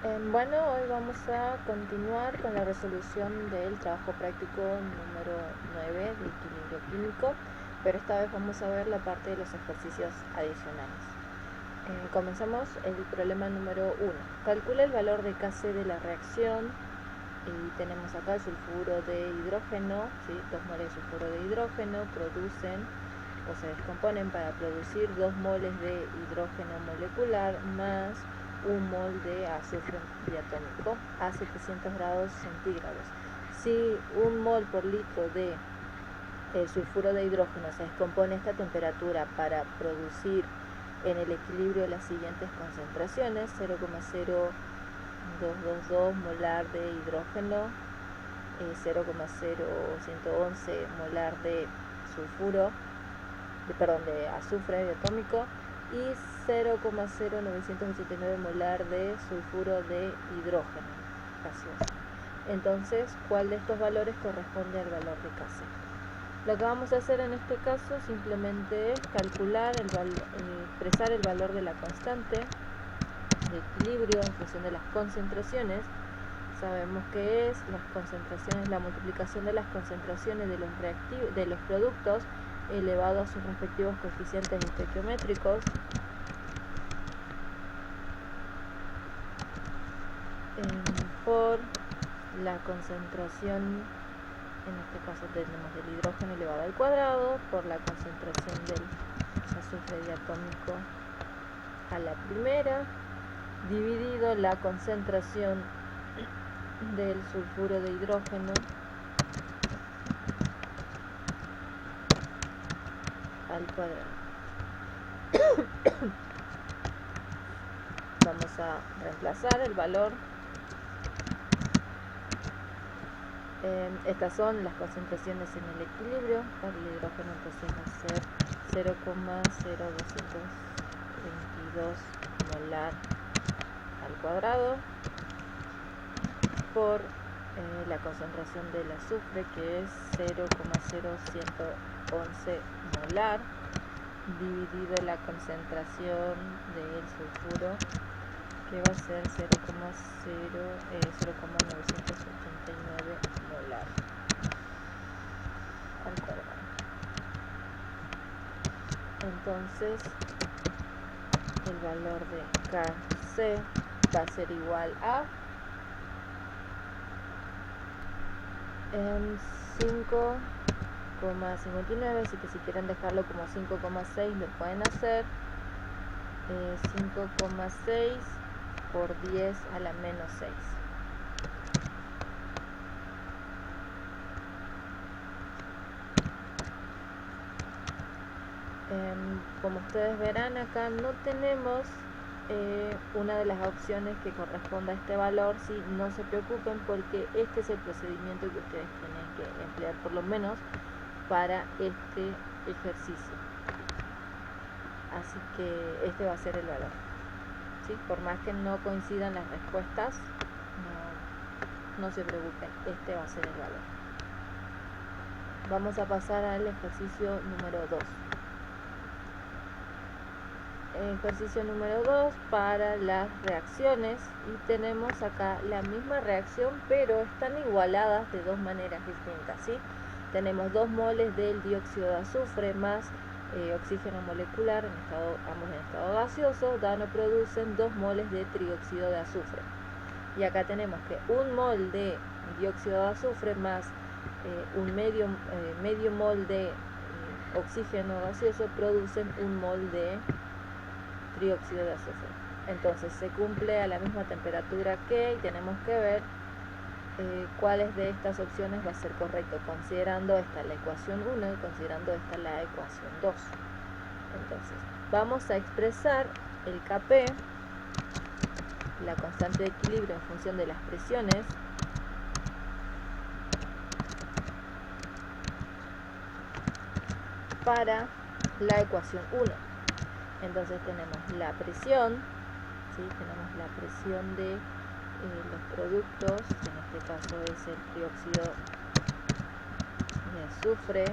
Bueno, hoy vamos a continuar con la resolución del trabajo práctico número 9 de equilibrio químico, pero esta vez vamos a ver la parte de los ejercicios adicionales. Comenzamos el problema número 1. Calcula el valor de Kc de la reacción y tenemos acá el sulfuro de hidrógeno, ¿sí? 2 moles de sulfuro de hidrógeno producen o se descomponen para producir 2 moles de hidrógeno molecular más 1 mol de azufre diatómico a 700 grados centígrados. Si 1 mol por litro de sulfuro de hidrógeno se descompone a esta temperatura para producir en el equilibrio las siguientes concentraciones: 0,0222 molar de hidrógeno, 0,0111 molar de de azufre diatómico y 0,0989 molar de sulfuro de hidrógeno gaseoso. Entonces, ¿cuál de estos valores corresponde al valor de Kc? Lo que vamos a hacer en este caso simplemente es calcular, expresar el valor de la constante de equilibrio en función de las concentraciones. Sabemos que es las concentraciones, la multiplicación de las concentraciones de los productos elevado a sus respectivos coeficientes estequiométricos por la concentración, en este caso tenemos del hidrógeno elevado al cuadrado, por la concentración del azufre diatómico a la primera, dividido la concentración del sulfuro de hidrógeno al cuadrado. Vamos a reemplazar el valor. Estas son las concentraciones en el equilibrio. Para el hidrógeno entonces va a ser 0,0222 molar al cuadrado por la concentración del azufre, que es 0,0111 molar, dividido la concentración del sulfuro, que va a ser 0,989 molar al cuadrado. Entonces, el valor de Kc va a ser igual a 5,59, así que si quieren dejarlo como 5,6 lo pueden hacer. 5,6 por 10 a la menos 6. Como ustedes verán, acá no tenemos una de las opciones que corresponda a este valor. Sí, no se preocupen, porque este es el procedimiento que ustedes tienen que emplear, por lo menos para este ejercicio. Así que este va a ser el valor, ¿sí? Por más que no coincidan las respuestas, no se preocupen, este va a ser el valor. Vamos a pasar al ejercicio número 2. Ejercicio número 2 para las reacciones, y tenemos acá la misma reacción, pero están igualadas de dos maneras distintas, ¿sí? Tenemos 2 moles del dióxido de azufre más oxígeno molecular, ambos en estado gaseoso, dan o producen 2 moles de trióxido de azufre. Y acá tenemos que 1 mol de dióxido de azufre más medio mol de oxígeno gaseoso producen 1 mol de trióxido de azufre. Entonces se cumple a la misma temperatura que, y tenemos que ver cuáles de estas opciones va a ser correcto, considerando esta la ecuación 1 y considerando esta la ecuación 2. Entonces vamos a expresar el Kp, la constante de equilibrio en función de las presiones, para la ecuación 1. Entonces tenemos la presión, ¿sí? Tenemos la presión de los productos, en este caso es el trióxido de azufre,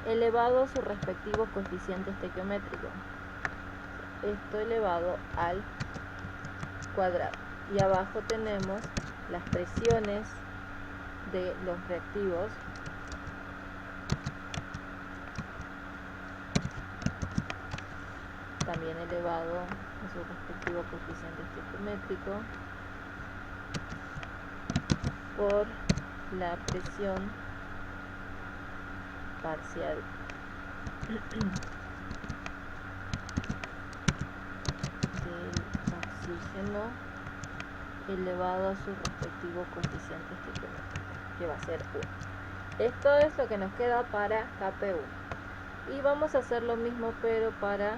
elevado a su respectivo coeficiente estequiométrico. Esto elevado al cuadrado. Y abajo tenemos las presiones de los reactivos también elevado a su respectivo coeficiente estequiométrico por la presión parcial del oxígeno elevado a su respectivo coeficiente estequiométrico, que va a ser 1. Esto es lo que nos queda para KP1. Y vamos a hacer lo mismo pero para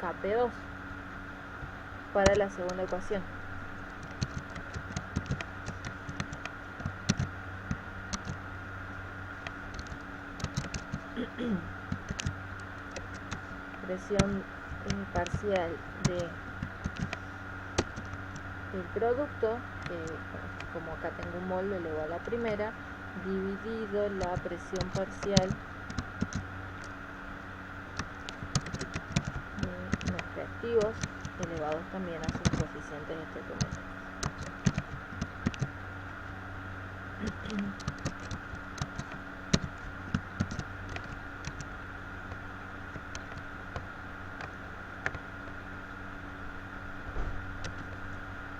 KP2, para la segunda ecuación. Presión parcial de el producto, como acá tengo un mol, lo elevo a la primera, dividido la presión parcial de los reactivos elevados también a sus coeficientes estequiométricos.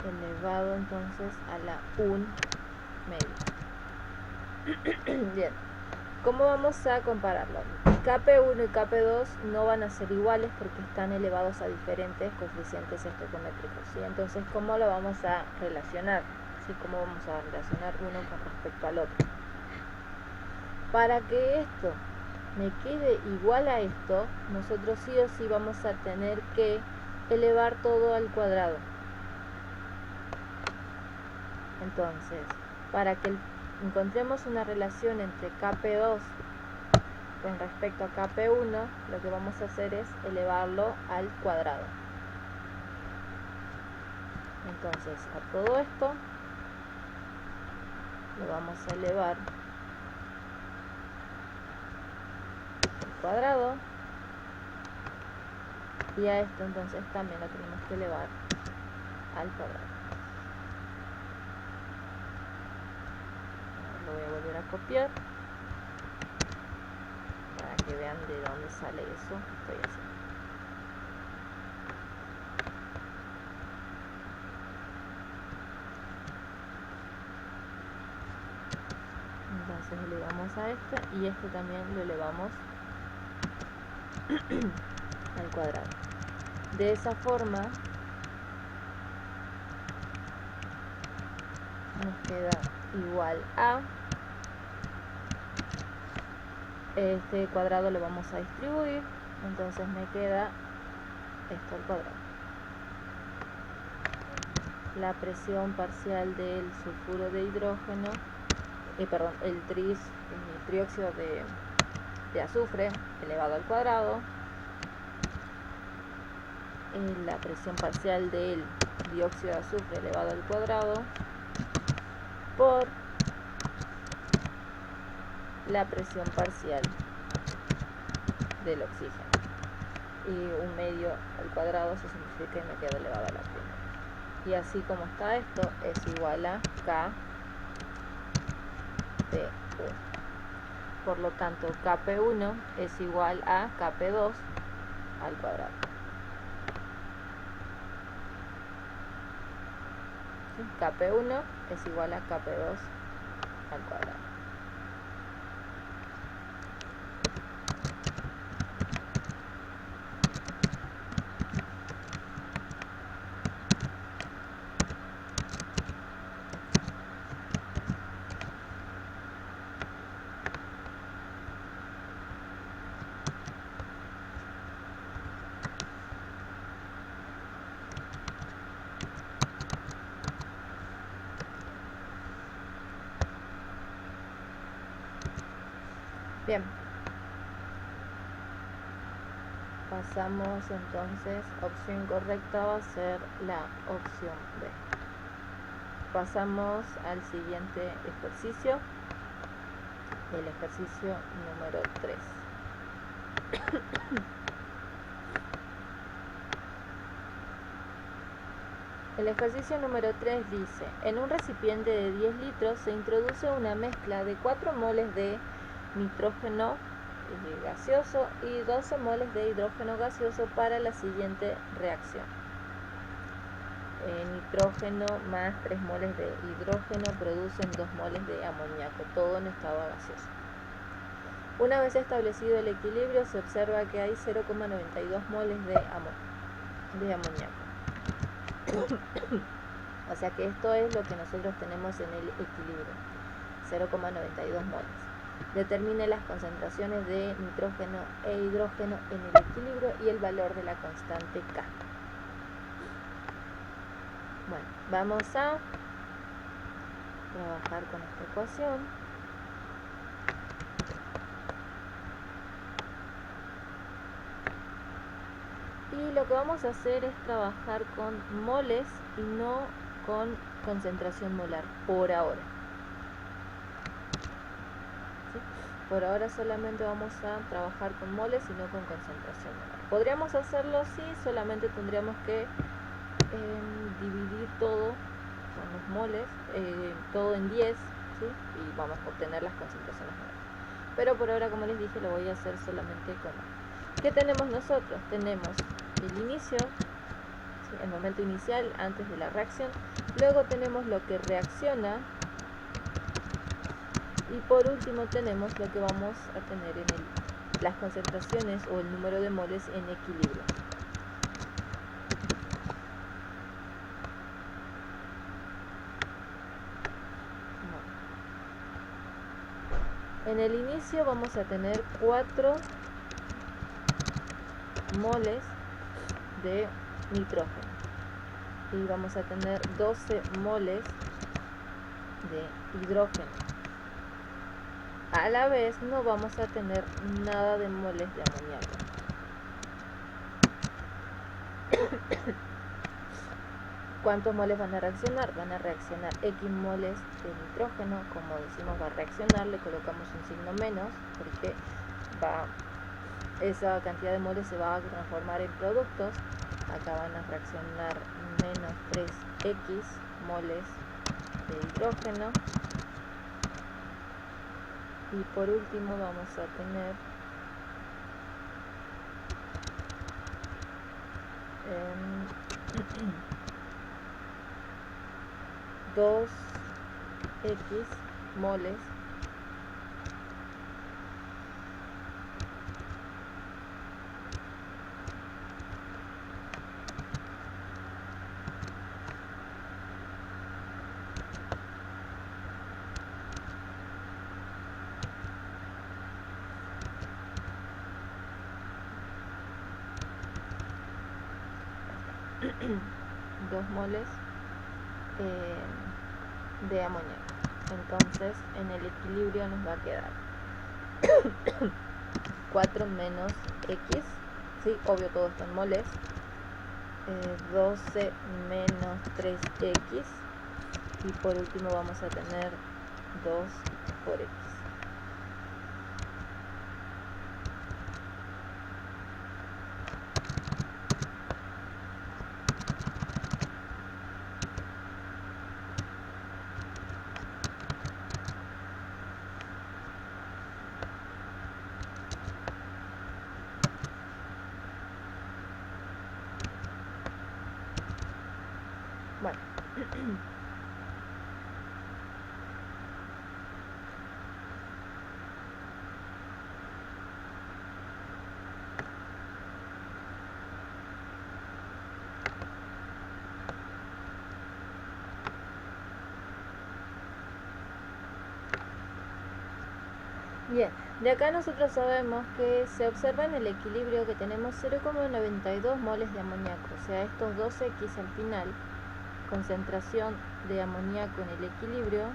Elevado entonces a la 1 medio. Bien, ¿cómo vamos a compararlo? KP1 y KP2 no van a ser iguales porque están elevados a diferentes coeficientes estequiométricos, ¿sí? Entonces, ¿cómo lo vamos a relacionar? ¿Sí? ¿Cómo vamos a relacionar uno con respecto al otro? Para que esto me quede igual a esto, nosotros sí o sí vamos a tener que elevar todo al cuadrado. Entonces, para que encontremos una relación entre KP2 con respecto a KP1, lo que vamos a hacer es elevarlo al cuadrado. Entonces, a todo esto lo vamos a elevar al cuadrado, y a esto entonces también lo tenemos que elevar al cuadrado. Lo voy a volver a copiar para que vean de dónde sale eso que estoy haciendo. Entonces elevamos a este y este también lo elevamos al cuadrado. De esa forma nos queda igual a, este cuadrado lo vamos a distribuir, entonces me queda esto al cuadrado. La presión parcial del sulfuro de hidrógeno, el trióxido de azufre elevado al cuadrado, la presión parcial del dióxido de azufre elevado al cuadrado por la presión parcial del oxígeno, y 1 medio al cuadrado se simplifica y me queda elevado a la primera. Y así como está esto, es igual a KP1. Por lo tanto, KP1 es igual a KP2 al cuadrado. ¿Sí? KP1 es igual a KP2 al cuadrado. Bien, pasamos entonces, opción correcta va a ser la opción B. Pasamos al siguiente ejercicio, el ejercicio número 3. El ejercicio número 3 dice, en un recipiente de 10 litros se introduce una mezcla de 4 moles de nitrógeno gaseoso y 12 moles de hidrógeno gaseoso para la siguiente reacción. Nitrógeno más 3 moles de hidrógeno producen 2 moles de amoníaco, todo en estado gaseoso. Una vez establecido el equilibrio, se observa que hay 0,92 moles de amoníaco. O sea que esto es lo que nosotros tenemos en el equilibrio, 0,92 moles. Determine las concentraciones de nitrógeno e hidrógeno en el equilibrio y el valor de la constante K. Bueno, vamos a trabajar con esta ecuación. Y lo que vamos a hacer es trabajar con moles y no con concentración molar, por ahora. ¿Sí? Por ahora solamente vamos a trabajar con moles y no con concentración molar. Podríamos hacerlo sí, solamente tendríamos que dividir todo con los moles, todo en 10, ¿sí? Y vamos a obtener las concentraciones molares. Pero por ahora, como les dije, lo voy a hacer solamente con moles. ¿Qué tenemos nosotros? Tenemos el inicio, ¿sí? El momento inicial antes de la reacción, luego tenemos lo que reacciona y por último tenemos lo que vamos a tener en las concentraciones o el número de moles en equilibrio. En el inicio vamos a tener 4 moles de nitrógeno y vamos a tener 12 moles de hidrógeno. A la vez no vamos a tener nada de moles de amoníaco. ¿Cuántos moles van a reaccionar? Van a reaccionar X moles de nitrógeno, como decimos va a reaccionar, le colocamos un signo menos, porque esa cantidad de moles se va a transformar en productos. Acá van a reaccionar menos 3X moles de hidrógeno. Y por último vamos a tener 2X moles de amoníaco. Entonces en el equilibrio nos va a quedar 4 menos X, ¿sí? Obvio todo esto en moles, 12 menos 3X y por último vamos a tener 2 por X. Bueno, bien, de acá nosotros sabemos que se observa en el equilibrio que tenemos 0,92 moles de amoníaco, o sea, estos 2X al final, concentración de amoníaco en el equilibrio,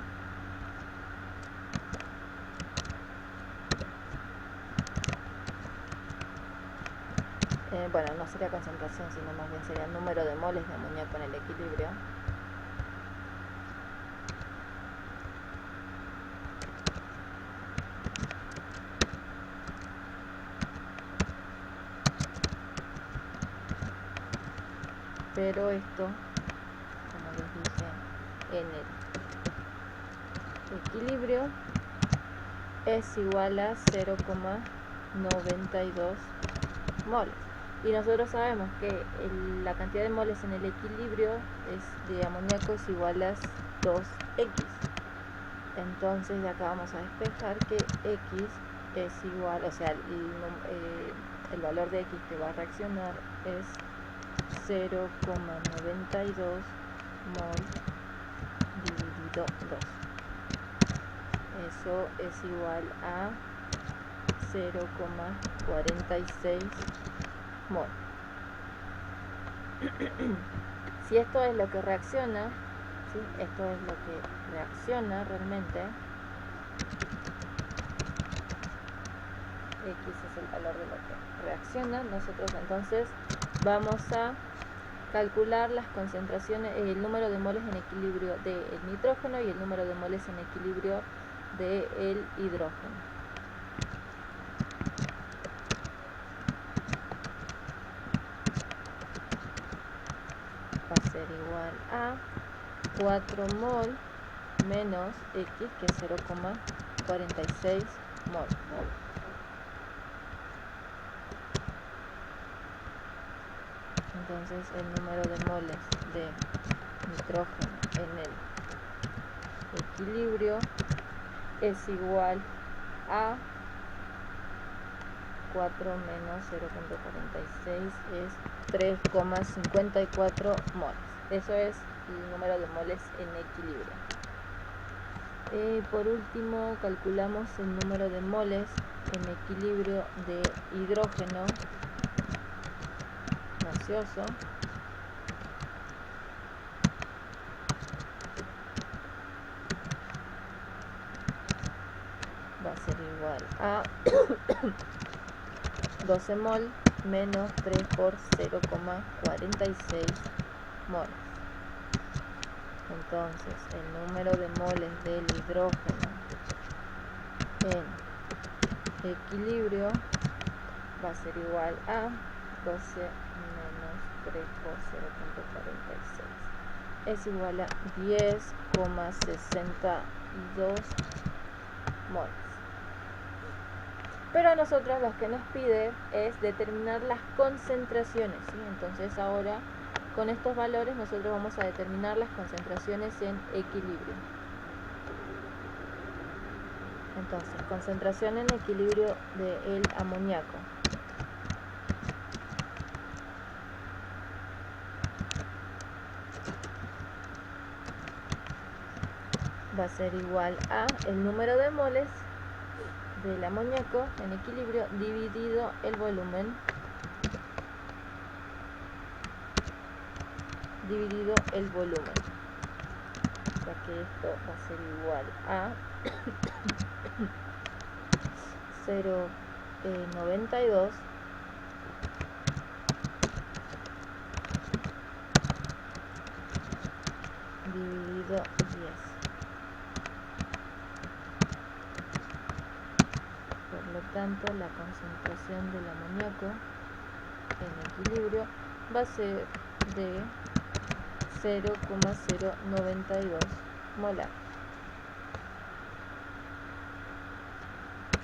bueno, no sería concentración, sino más bien sería el número de moles de amoníaco en el equilibrio. Pero esto les dije en el equilibrio, es igual a 0,92 moles. Y nosotros sabemos que la cantidad de moles en el equilibrio de amoníaco es igual a 2x. Entonces de acá vamos a despejar que x es igual, o sea, el valor de x que va a reaccionar es 0,92 mol dividido 2. Eso es igual a 0,46 mol. Si esto es lo que reacciona, ¿sí? Esto es lo que reacciona realmente, x es el valor de lo que reacciona, nosotros entonces vamos a calcular las concentraciones, el número de moles en equilibrio del nitrógeno y el número de moles en equilibrio del hidrógeno. Va a ser igual a 4 mol menos x, que es 0,46 mol. Entonces el número de moles de nitrógeno en el equilibrio es igual a 4 menos 0,46 es 3,54 moles. Eso es el número de moles en equilibrio. Por último, calculamos el número de moles en equilibrio de hidrógeno gaseoso. Va a ser igual a 12 mol menos 3 por 0,46 moles. Entonces el número de moles del hidrógeno en equilibrio va a ser igual a 12 menos 3 por 0,46. Es igual a 10,62 moles. Pero a nosotros lo que nos pide es determinar las concentraciones, ¿sí? Entonces ahora con estos valores nosotros vamos a determinar las concentraciones en equilibrio. Entonces, concentración en equilibrio del amoníaco. Va a ser igual a el número de moles del amoníaco en equilibrio dividido el volumen dividido el volumen. O sea que esto va a ser igual a 0,92 dividido 10. Por lo tanto, la concentración del amoníaco en equilibrio va a ser de 0,092 molar.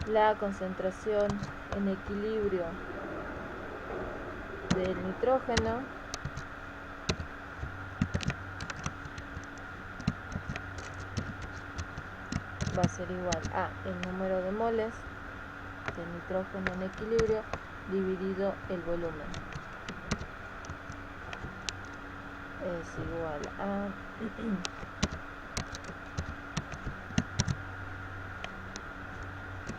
La concentración en equilibrio del nitrógeno va a ser igual a el número de moles del nitrógeno en equilibrio dividido el volumen. Es igual a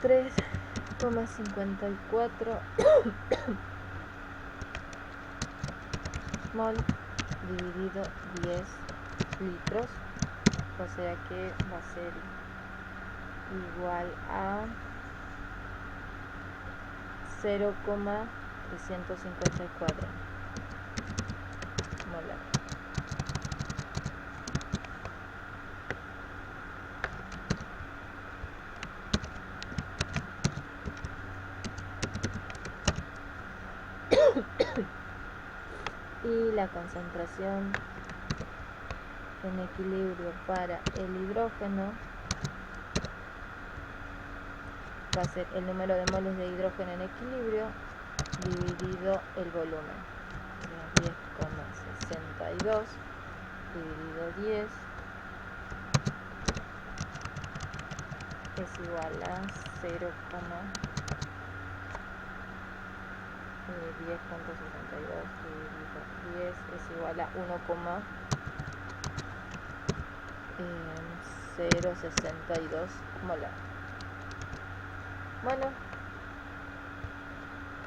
3,54 mol dividido 10 litros, o sea que va a ser igual a 0,354 molar. Y la concentración en equilibrio para el hidrógeno va a ser el número de moles de hidrógeno en equilibrio dividido el volumen. 10,62 dividido 10 es igual a 10,62 dividido 10 es igual a 1,062 molar. Bueno,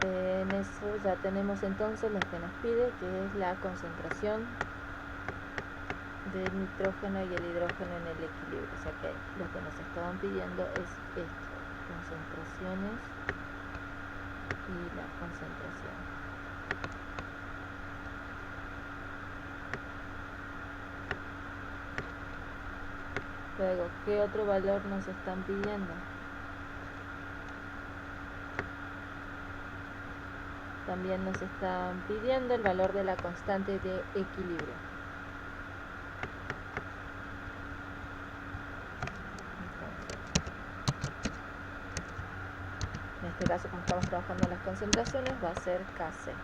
en eso ya tenemos entonces lo que nos pide, que es la concentración del nitrógeno y el hidrógeno en el equilibrio. O sea que lo que nos estaban pidiendo es esto, concentraciones y la concentración. Luego, ¿qué otro valor nos están pidiendo? También nos están pidiendo el valor de la constante de equilibrio. En este caso, como estamos trabajando en las concentraciones, va a ser Kc.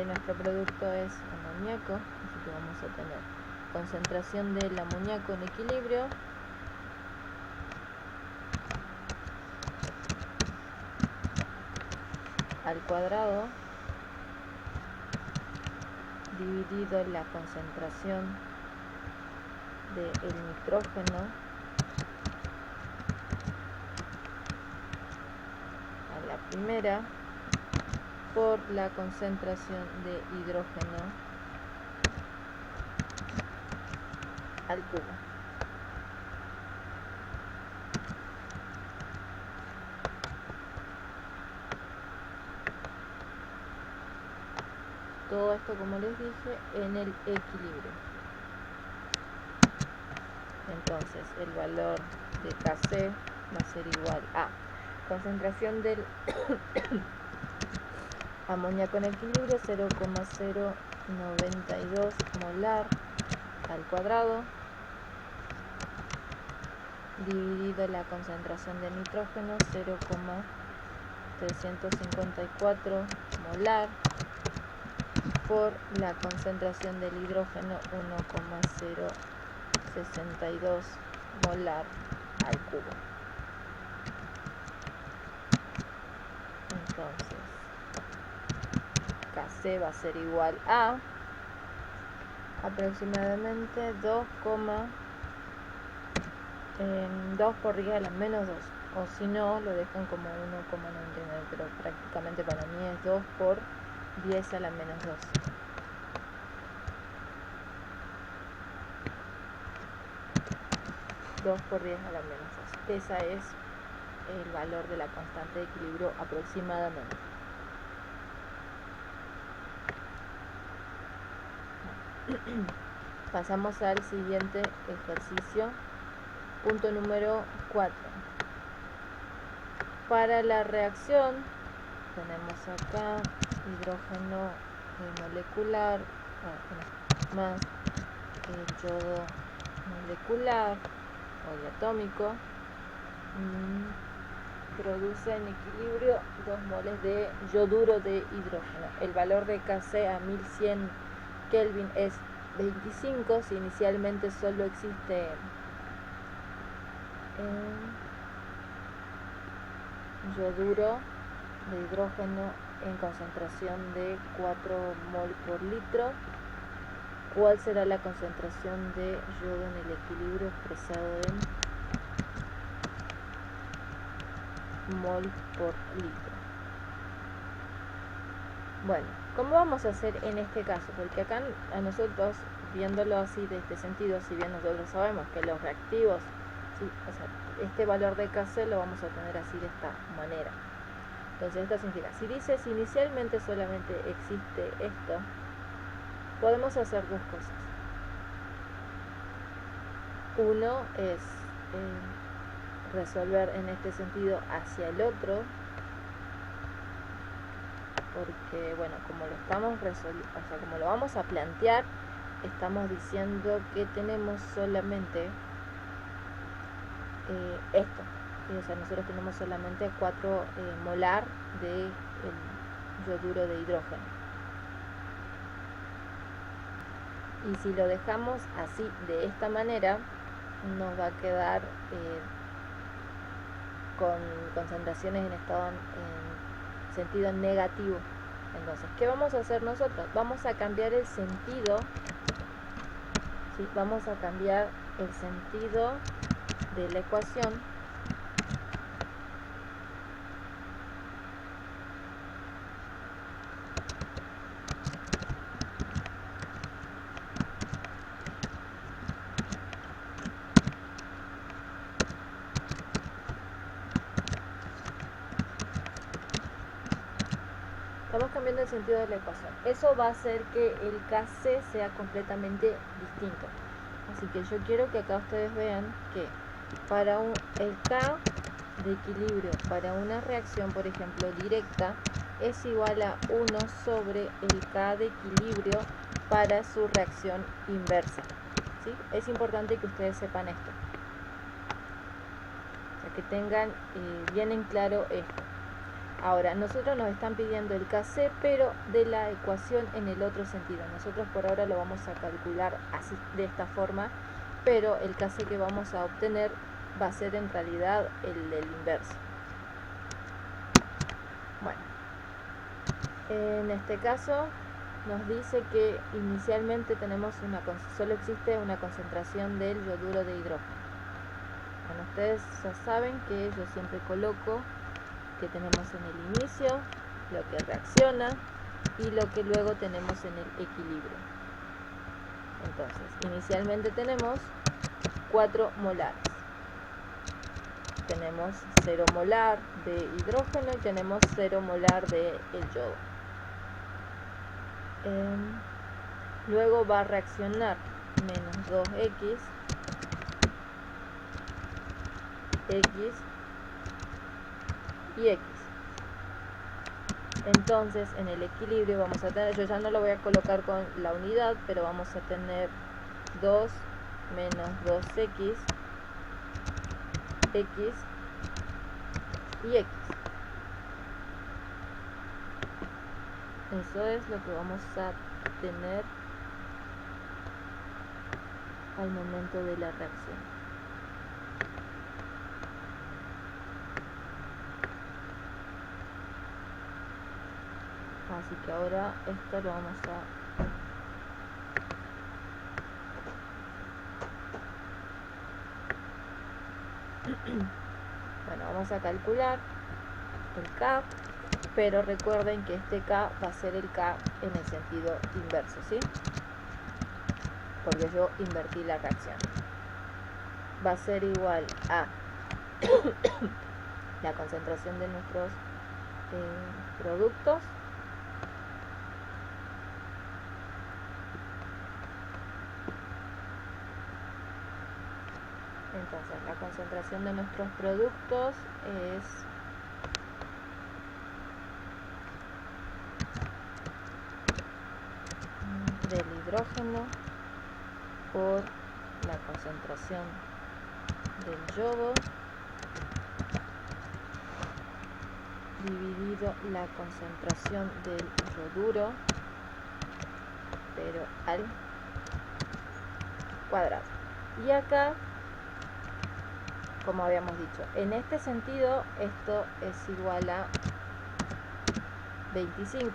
Nuestro producto es amoníaco, así que vamos a tener concentración del amoníaco en equilibrio al cuadrado dividido la concentración del nitrógeno a la primera por la concentración de hidrógeno al cubo. Todo esto, como les dije, en el equilibrio. Entonces el valor de Kc va a ser igual a concentración del amoníaco en equilibrio 0,092 molar al cuadrado dividido la concentración de nitrógeno 0,354 molar por la concentración del hidrógeno 1,062 molar al cubo. Entonces Kc va a ser igual a aproximadamente 2 por 10 a la menos 2, o si no lo dejan como 1,99, pero prácticamente para mí es 2 por 10 a la menos 2. Por 10 a la menos 2. Esa es el valor de la constante de equilibrio aproximadamente. Pasamos al siguiente ejercicio. Punto número 4. Para la reacción tenemos acá hidrógeno molecular más el yodo molecular o diatómico produce en equilibrio 2 moles de yoduro de hidrógeno. El valor de Kc a 1100 Kelvin es 25. Si inicialmente solo existe yoduro de hidrógeno en concentración de 4 mol por litro, ¿cuál será la concentración de yodo en el equilibrio expresado en mol por litro? Bueno, ¿cómo vamos a hacer en este caso? Porque acá a nosotros, viéndolo así de este sentido, si bien nosotros sabemos que los reactivos, ¿sí? O sea, este valor de Kc lo vamos a tener así de esta manera. Entonces esto significa, si dices inicialmente solamente existe esto, podemos hacer dos cosas. Uno es resolver en este sentido hacia el otro, porque bueno, como lo estamos como lo vamos a plantear, estamos diciendo que tenemos solamente esto, ¿sí? O sea, nosotros tenemos solamente 4 molar de yoduro de hidrógeno. Y si lo dejamos así, de esta manera, nos va a quedar con concentraciones en estado en sentido negativo. Entonces, ¿qué vamos a hacer nosotros? Vamos a cambiar el sentido, ¿sí? Vamos a cambiar el sentido de la ecuación Estamos cambiando el sentido de la ecuación. Eso va a hacer que el Kc sea completamente distinto. Así que yo quiero que acá ustedes vean que para el K de equilibrio para una reacción, por ejemplo, directa, es igual a 1 sobre el K de equilibrio para su reacción inversa. ¿Sí? Es importante que ustedes sepan esto. O sea, que tengan bien en claro esto. Ahora, nosotros nos están pidiendo el Kc, pero de la ecuación en el otro sentido. Nosotros por ahora lo vamos a calcular así, de esta forma, pero el Kc que vamos a obtener va a ser en realidad el del inverso. Bueno, en este caso nos dice que inicialmente tenemos solo existe una concentración del yoduro de hidrógeno. Bueno, ustedes ya saben que yo siempre coloco que tenemos en el inicio, lo que reacciona y lo que luego tenemos en el equilibrio. Entonces, inicialmente tenemos 4 molares. Tenemos 0 molar de hidrógeno y tenemos 0 molar de el yodo. Luego va a reaccionar menos 2x, x y x. Entonces en el equilibrio vamos a tener, yo ya no lo voy a colocar con la unidad, pero vamos a tener 2 menos 2x, x y x. Eso es lo que vamos a tener al momento de la reacción. Así que ahora esto lo vamos a bueno, vamos a calcular el K, pero recuerden que este K va a ser el K en el sentido inverso, ¿sí? Porque yo invertí la reacción. Va a ser igual a la concentración de nuestros productos Entonces, la concentración de nuestros productos es del hidrógeno por la concentración del yodo dividido la concentración del yoduro, pero al cuadrado. Y acá, como habíamos dicho, en este sentido esto es igual a 25.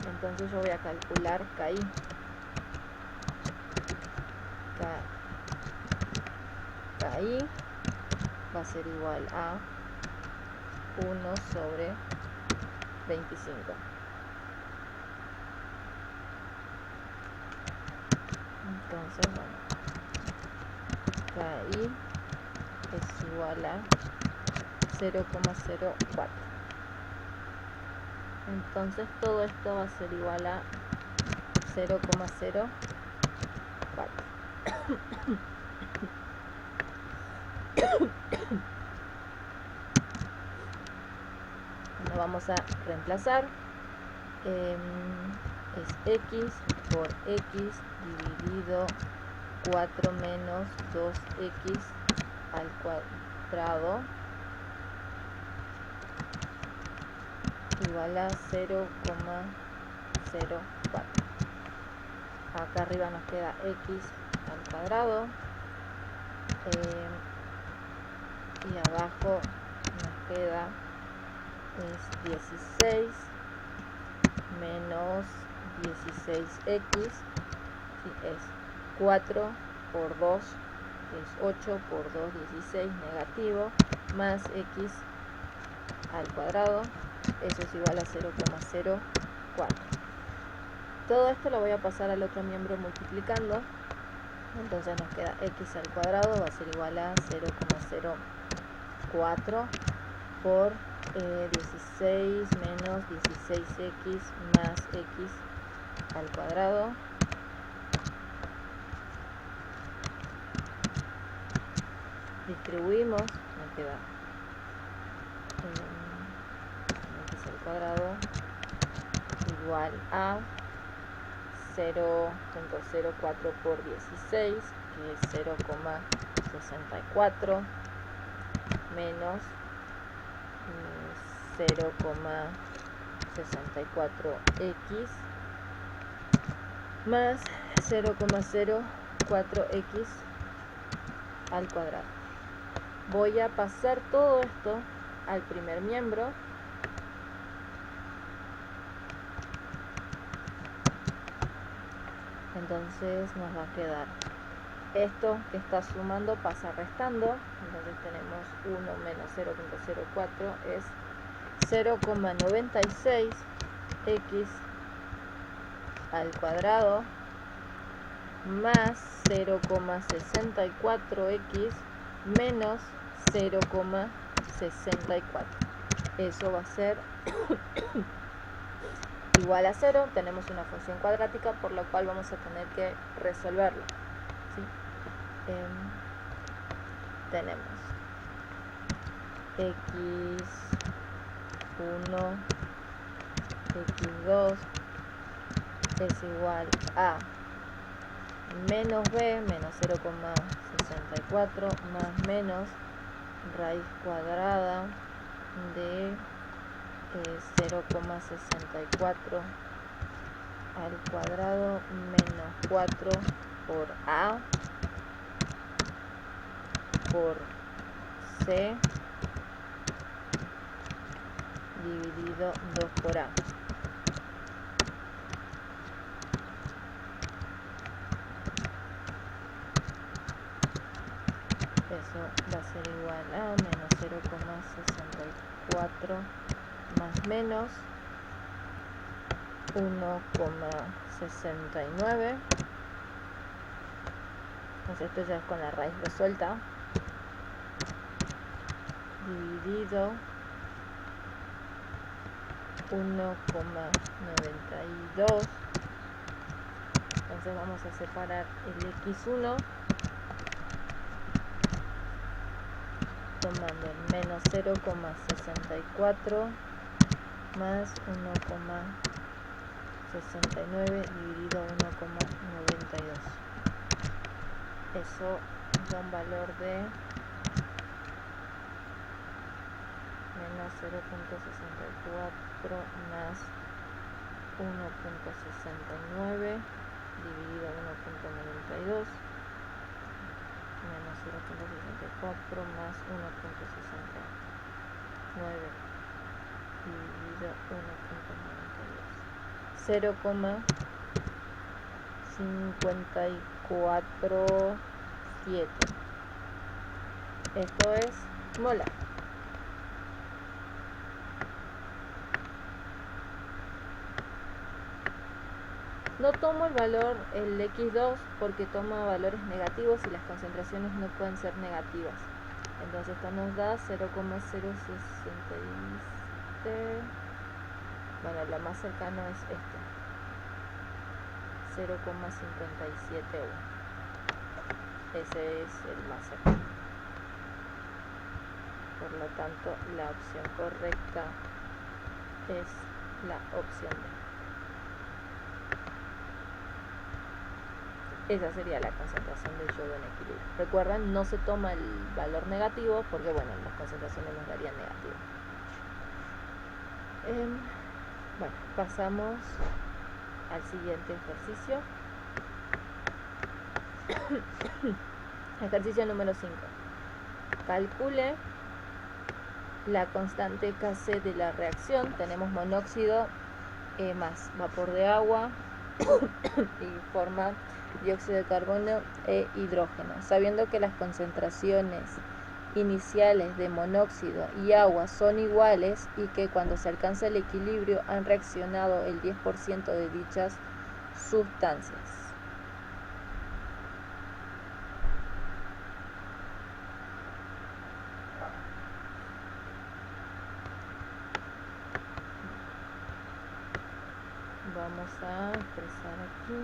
Entonces yo voy a calcular KI. KI va a ser igual a 1 sobre 25. Entonces, bueno, KI es igual a 0,04. Entonces todo esto va a ser igual a 0,04. Lo vamos a reemplazar. es x por x dividido 4 menos 2x al cuadrado igual a 0,04. Acá arriba nos queda x al cuadrado y abajo nos queda es 16 menos 16x, sí, es 4 por 2, que es 8 por 2, 16, negativo, más x al cuadrado, eso es igual a 0,04. Todo esto lo voy a pasar al otro miembro multiplicando, entonces nos queda x al cuadrado, va a ser igual a 0,04 por 16 menos 16x más x al cuadrado, distribuimos, me queda x al cuadrado igual a 0,04 por 16, que es 0,64 menos 0,64x más 0,04x al cuadrado. Voy a pasar todo esto al primer miembro. Entonces nos va a quedar esto que está sumando pasa restando, entonces tenemos 1 menos 0,04 es 0,96x al cuadrado más 0,64x menos 0,64. Eso va a ser igual a 0. Tenemos una función cuadrática, por lo cual vamos a tener que resolverlo, ¿sí? Tenemos x1, x2 es igual a menos b menos 0,64 más menos raíz cuadrada de 0,64 al cuadrado menos 4 por a por c dividido 2 por a. Eso va a ser igual a menos 0,64 más menos 1,69. Entonces esto ya es con la raíz resuelta, dividido 1,92. Entonces vamos a separar el x1 tomando el menos 0,64 más 1,69 dividido 1,92. Eso da un valor de menos 0,64 más 1,69 dividido 1,92 menos 0,64 más 1,69 dividido 1,92. 0,547. Esto es molar. No tomo el valor, el x2, porque toma valores negativos y las concentraciones no pueden ser negativas. Entonces esto nos da 0,067. Bueno, lo más cercano es este. 0,571. Ese es el más cercano. Por lo tanto, la opción correcta es la opción D. esa sería la concentración del yodo en equilibrio. Recuerden, no se toma el valor negativo porque, bueno, las concentraciones nos darían negativo. Bueno, pasamos al siguiente ejercicio. Ejercicio número 5. Calcule la constante Kc de la reacción. Tenemos monóxido más vapor de agua y forma dióxido de carbono e hidrógeno. Sabiendo que las concentraciones iniciales de monóxido y agua son iguales y que cuando se alcanza el equilibrio han reaccionado el 10% de dichas sustancias. Vamos a expresar aquí.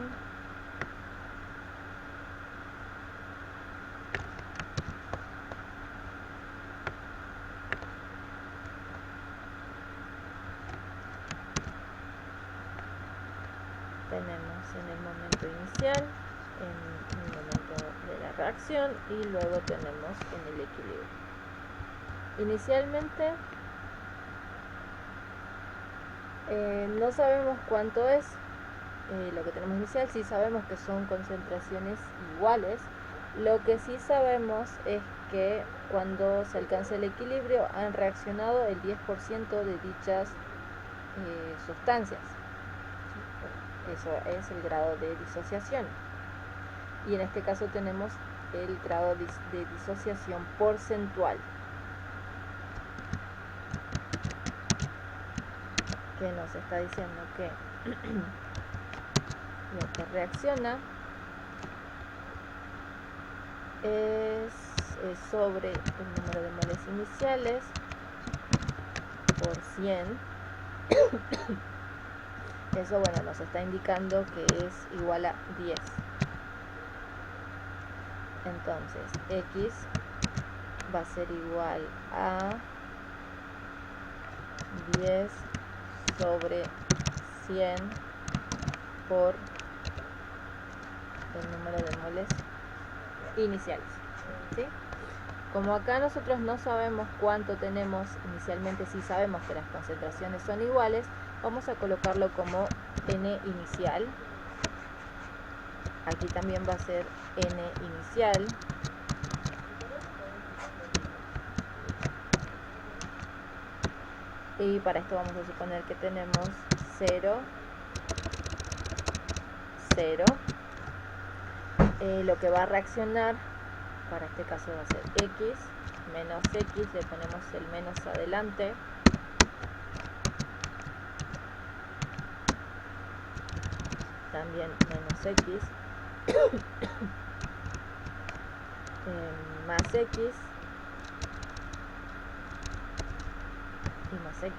Tenemos en el momento inicial, en el momento de la reacción y luego tenemos en el equilibrio. Inicialmente no sabemos cuánto es lo que tenemos inicial, sí sabemos que son concentraciones iguales. Lo que sí sabemos es que cuando se alcanza el equilibrio han reaccionado el 10% de dichas sustancias. Eso es el grado de disociación. Y en este caso tenemos el grado de disociación porcentual, que nos está diciendo que lo que reacciona es sobre el número de moles iniciales por 100. Eso, bueno, nos está indicando que es igual a 10. Entonces, X va a ser igual a 10 sobre 100 por el número de moles iniciales, ¿sí? Como acá nosotros no sabemos cuánto tenemos inicialmente, sí sabemos que las concentraciones son iguales, vamos a colocarlo como N inicial. Aquí también va a ser N inicial. Y para esto vamos a suponer que tenemos 0, 0. Lo que va a reaccionar, para este caso va a ser X, menos X, le ponemos el menos adelante. También menos X. Más X. Y más X.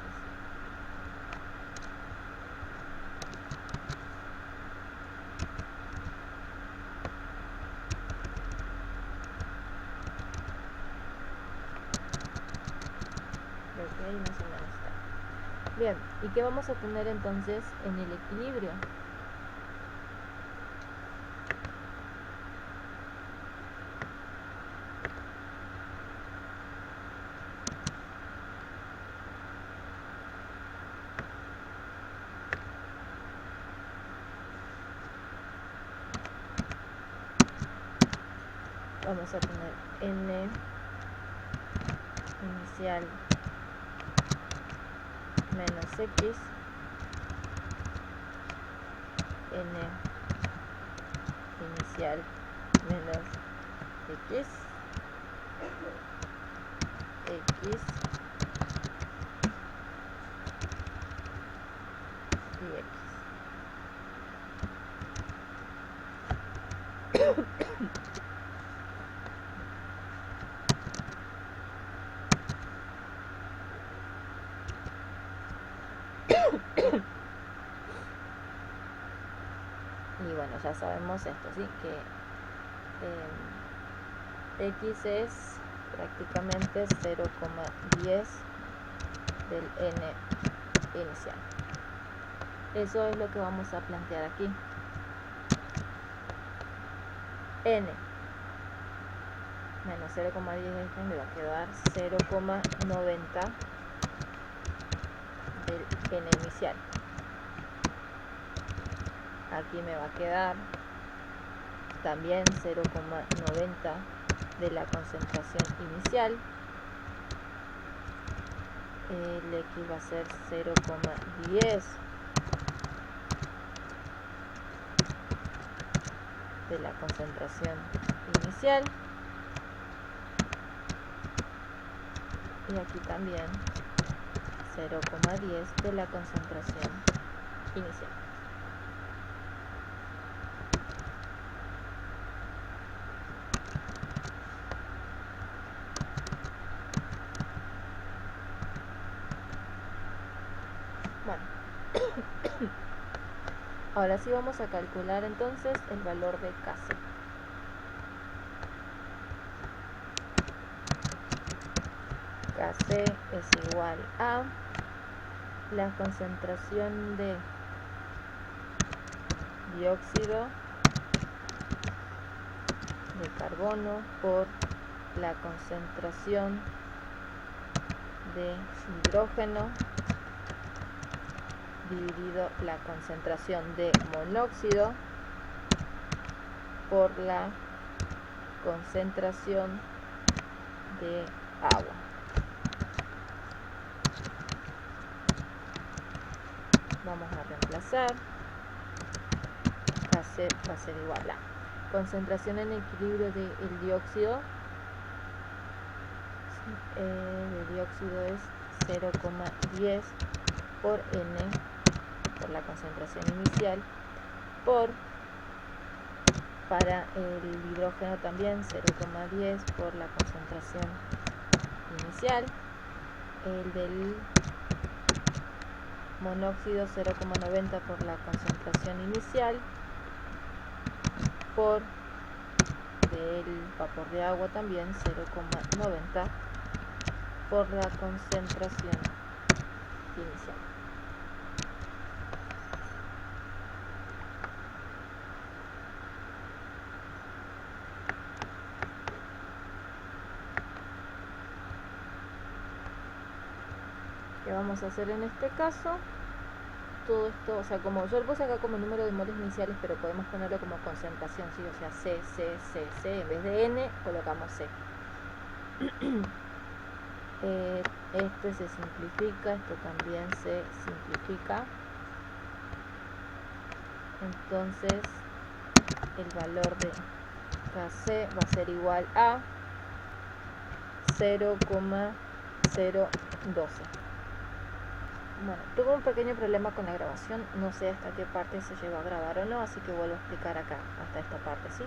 Creo que ahí más o menos está. Bien, ¿y qué vamos a tener entonces en el equilibrio? Vamos a tener N inicial menos X, N inicial menos X, X y X. Y bueno, ya sabemos esto, ¿sí? Que X es prácticamente 0,10 del N inicial. Eso es lo que vamos a plantear aquí. N menos 0,10 me va a quedar 0,90 del N inicial. Aquí me va a quedar también 0,90 de la concentración inicial. El X va a ser 0,10 de la concentración inicial. Y aquí también 0,10 de la concentración inicial. Bueno, ahora sí vamos a calcular entonces el valor de Kc. Kc es igual a la concentración de dióxido de carbono por la concentración de hidrógeno dividido la concentración de monóxido por la concentración de agua. Vamos a reemplazar. Kc va a ser igual a concentración en equilibrio del dióxido. El dióxido es 0,10 por N, por la concentración inicial, para el hidrógeno también 0,10 por la concentración inicial. El del monóxido 0,90 por la concentración inicial, por del vapor de agua también 0,90 por la concentración inicial. ¿Qué vamos a hacer en este caso? Todo esto, o sea, como yo lo puse acá como número de moles iniciales, pero podemos ponerlo como concentración, ¿sí? O sea, C, C, C, C, en vez de N colocamos C. Este se simplifica, esto también se simplifica. Entonces, el valor de Kc va a ser igual a 0,012. Bueno, tuve un pequeño problema con la grabación, no sé hasta qué parte se llegó a grabar o no, así que vuelvo a explicar acá, hasta esta parte, ¿sí?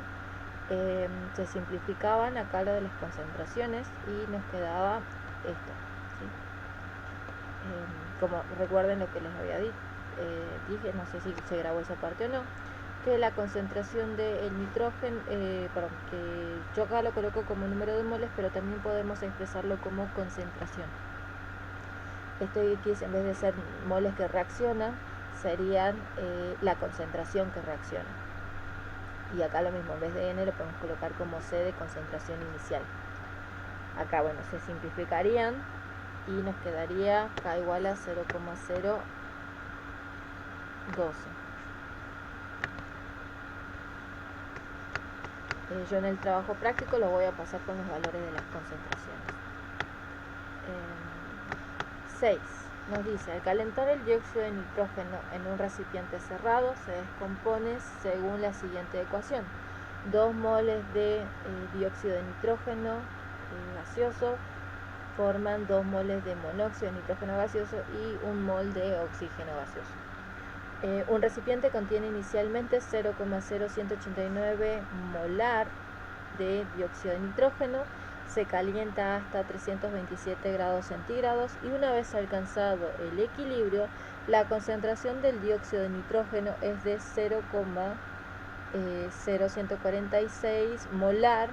Se simplificaban acá lo de las concentraciones y nos quedaba esto, ¿sí? Como recuerden lo que les había dije, no sé si se grabó esa parte o no, que la concentración del nitrógeno, que yo acá lo coloco como número de moles, pero también podemos expresarlo como concentración. Este X, en vez de ser moles que reaccionan, serían la concentración que reacciona. Y acá lo mismo, en vez de N lo podemos colocar como C de concentración inicial. Acá, bueno, se simplificarían y nos quedaría K igual a 0,012. Yo en el trabajo práctico lo voy a pasar con los valores de las concentraciones. 6. Nos dice, al calentar el dióxido de nitrógeno en un recipiente cerrado se descompone según la siguiente ecuación. 2 moles de dióxido de nitrógeno gaseoso forman 2 moles de monóxido de nitrógeno gaseoso y 1 mol de oxígeno gaseoso. Un recipiente contiene inicialmente 0,0189 molar de dióxido de nitrógeno, se calienta hasta 327 grados centígrados y una vez alcanzado el equilibrio, la concentración del dióxido de nitrógeno es de 0,0146 molar.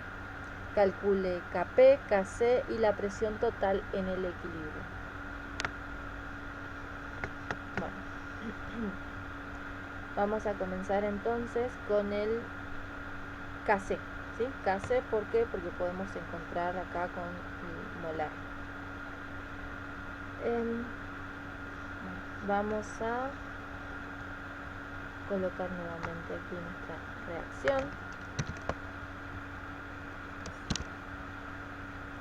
Calcule Kp, Kc y la presión total en el equilibrio. Bueno, vamos a comenzar entonces con el Kc. ¿sí? Kc, ¿por qué? Porque podemos encontrar acá con el molar. Vamos a colocar nuevamente aquí nuestra reacción.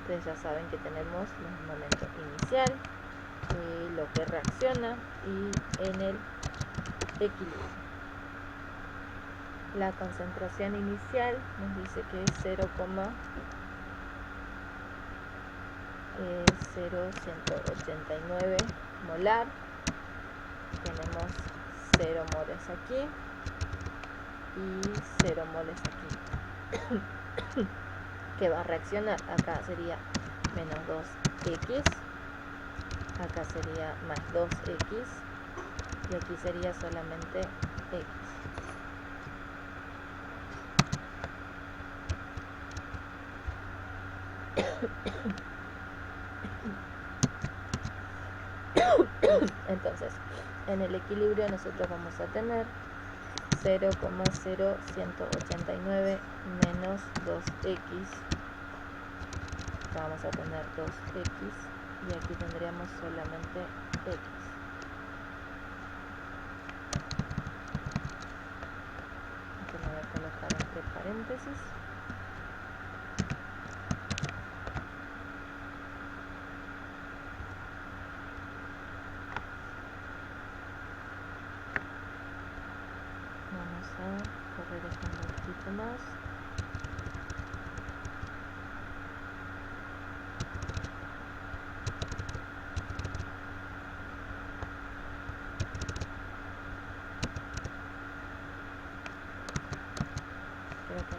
Entonces ya saben que tenemos el momento inicial, lo que reacciona y en el equilibrio. La concentración inicial nos dice que es 0,0189 molar. Tenemos 0 moles aquí y 0 moles aquí. ¿Qué va a reaccionar? Acá sería menos 2x, acá sería más 2x y aquí sería solamente x. Entonces, en el equilibrio nosotros vamos a tener 0,0189 menos 2x. Vamos a tener 2x y aquí tendríamos solamente x. Aquí me voy a colocar entre paréntesis. Vamos a correr esto un poquito más. Creo que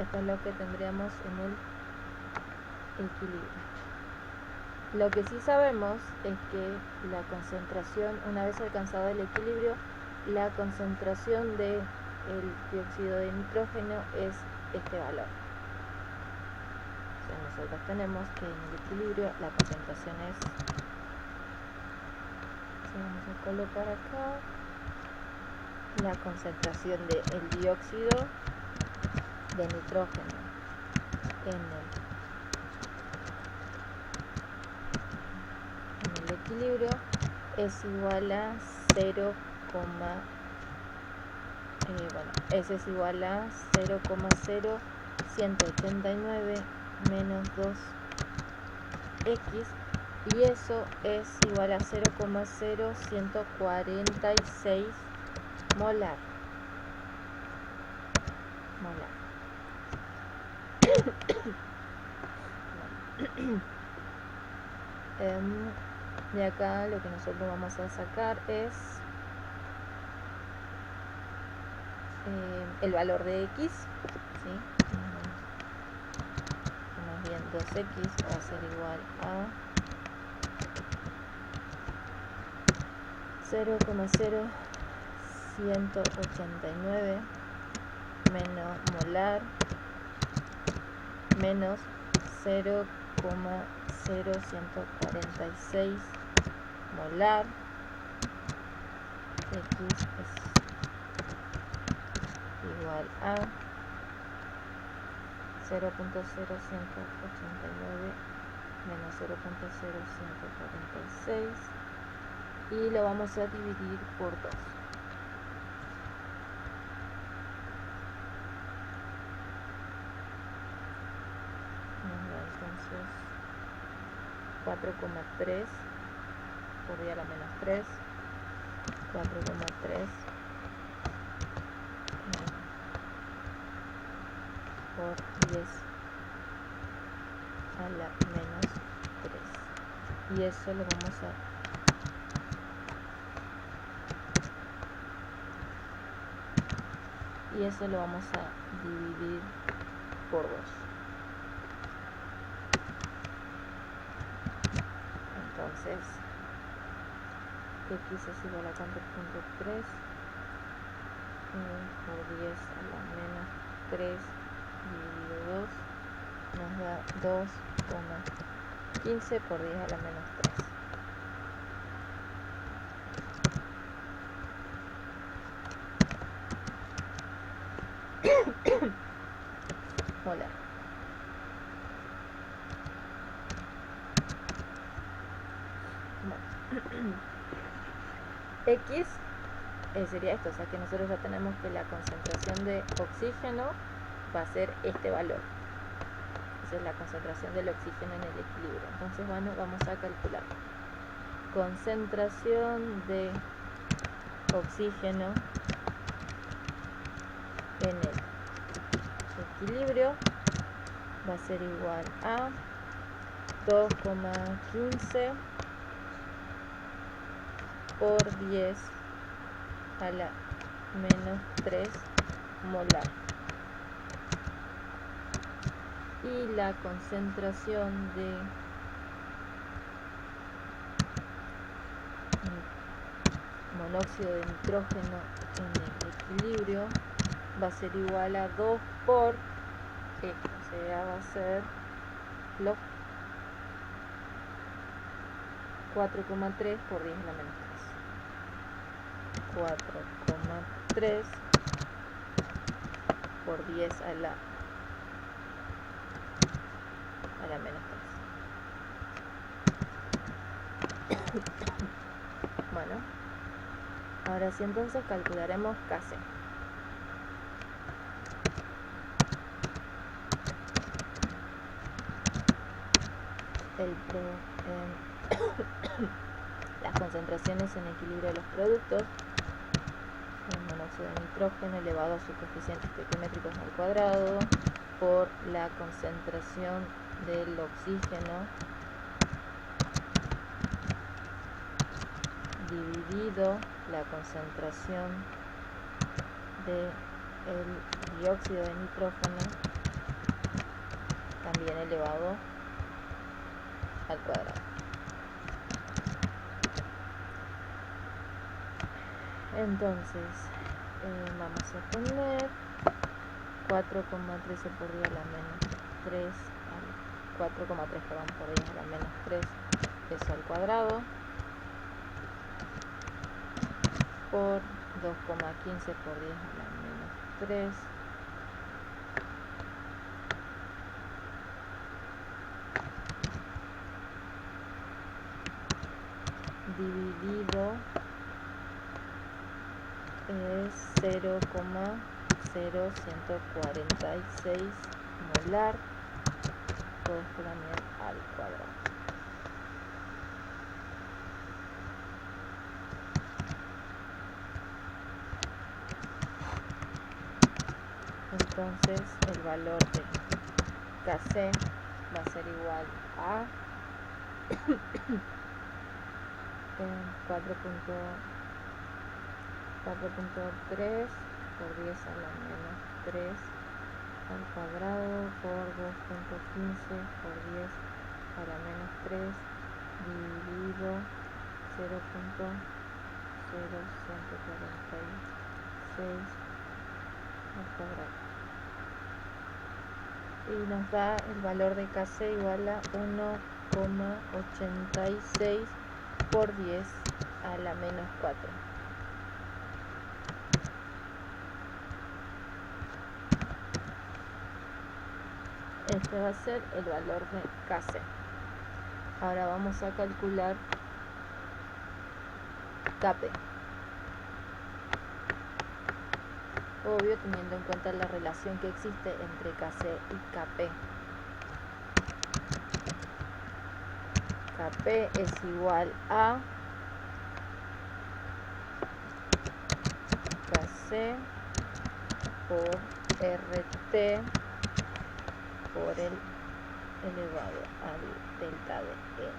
esto es lo que tendríamos en el equilibrio. Lo que sí sabemos es que la concentración, una vez alcanzado el equilibrio, la concentración del dióxido de nitrógeno es este valor. O sea, nosotros tenemos que en el equilibrio la concentración es, vamos a colocar acá la concentración del dióxido de nitrógeno en el equilibrio es igual a 0, S es igual a 0,0189 menos 2x y eso es igual a 0,0146 molar. De acá lo que nosotros vamos a sacar es el valor de x, ¿sí? Más bien 2x va a ser igual a 0,0189 menos molar menos 0,0146 molar. X es igual a 0,0189 menos 0,0146 y lo vamos a dividir por 2. Entonces 4,3 por 10 a la menos 3, 4,3 por 10 a la menos 3 y eso lo vamos a dividir por 2. Entonces x es igual a 4.3 por 10 a la menos 3 dividido 2 nos da 2,15 por 10 a la menos 3. X sería esto, o sea que nosotros ya tenemos que la concentración de oxígeno va a ser este valor. Esa es la concentración del oxígeno en el equilibrio. Entonces, bueno, vamos a calcular. Concentración de oxígeno en el equilibrio va a ser igual a 2,15 por 10 a la menos 3 molar. Y la concentración de monóxido de nitrógeno en el equilibrio va a ser igual a 2 por esto, o sea, va a ser log 4,3 por 10 a la menos 3. 4,3 por 10 a la menos 3. Bueno, ahora sí, entonces calcularemos Kc. Las concentraciones en equilibrio de los productos, el monóxido de nitrógeno elevado a sus coeficientes estequiométricos al cuadrado por la concentración del oxígeno dividido la concentración del dióxido de nitrógeno también elevado al cuadrado. Entonces vamos a poner 4,13 por 10 a la menos 3, 4,3 por 10 a la menos 3, eso al cuadrado, por 2,15 por 10 a la menos 3, dividido es 0,0146 molar, todo esto también al cuadrado. Entonces el valor de Kc va a ser igual a 4,3 por 10 a la menos 3 al cuadrado por 2,15 por 10 a la menos 3 dividido 0,0146 al cuadrado. Y nos da el valor de Kc igual a 1,86 por 10 a la menos 4. Este va a ser el valor de Kc. Ahora vamos a calcular Kp. Obvio, teniendo en cuenta la relación que existe entre Kc y Kp. Kp es igual a Kc por RT por el elevado al delta de N.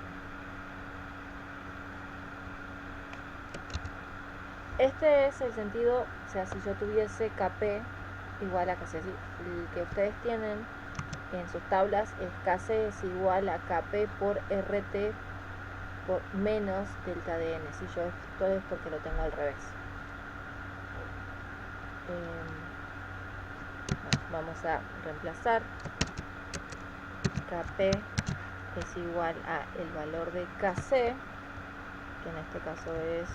Este es el sentido, o sea, si yo tuviese Kp igual a Kc, el que ustedes tienen en sus tablas es Kc es igual a Kp por RT por menos delta de N. Si yo esto es porque lo tengo al revés. Bueno, vamos a reemplazar. Kp es igual a el valor de Kc, que en este caso es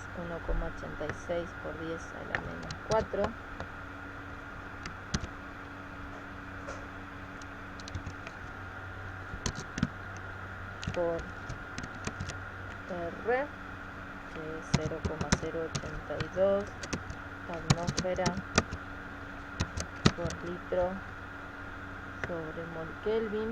1,86 por 10 a la menos 4, por R de 0,082 atmósfera por litro sobre mol Kelvin.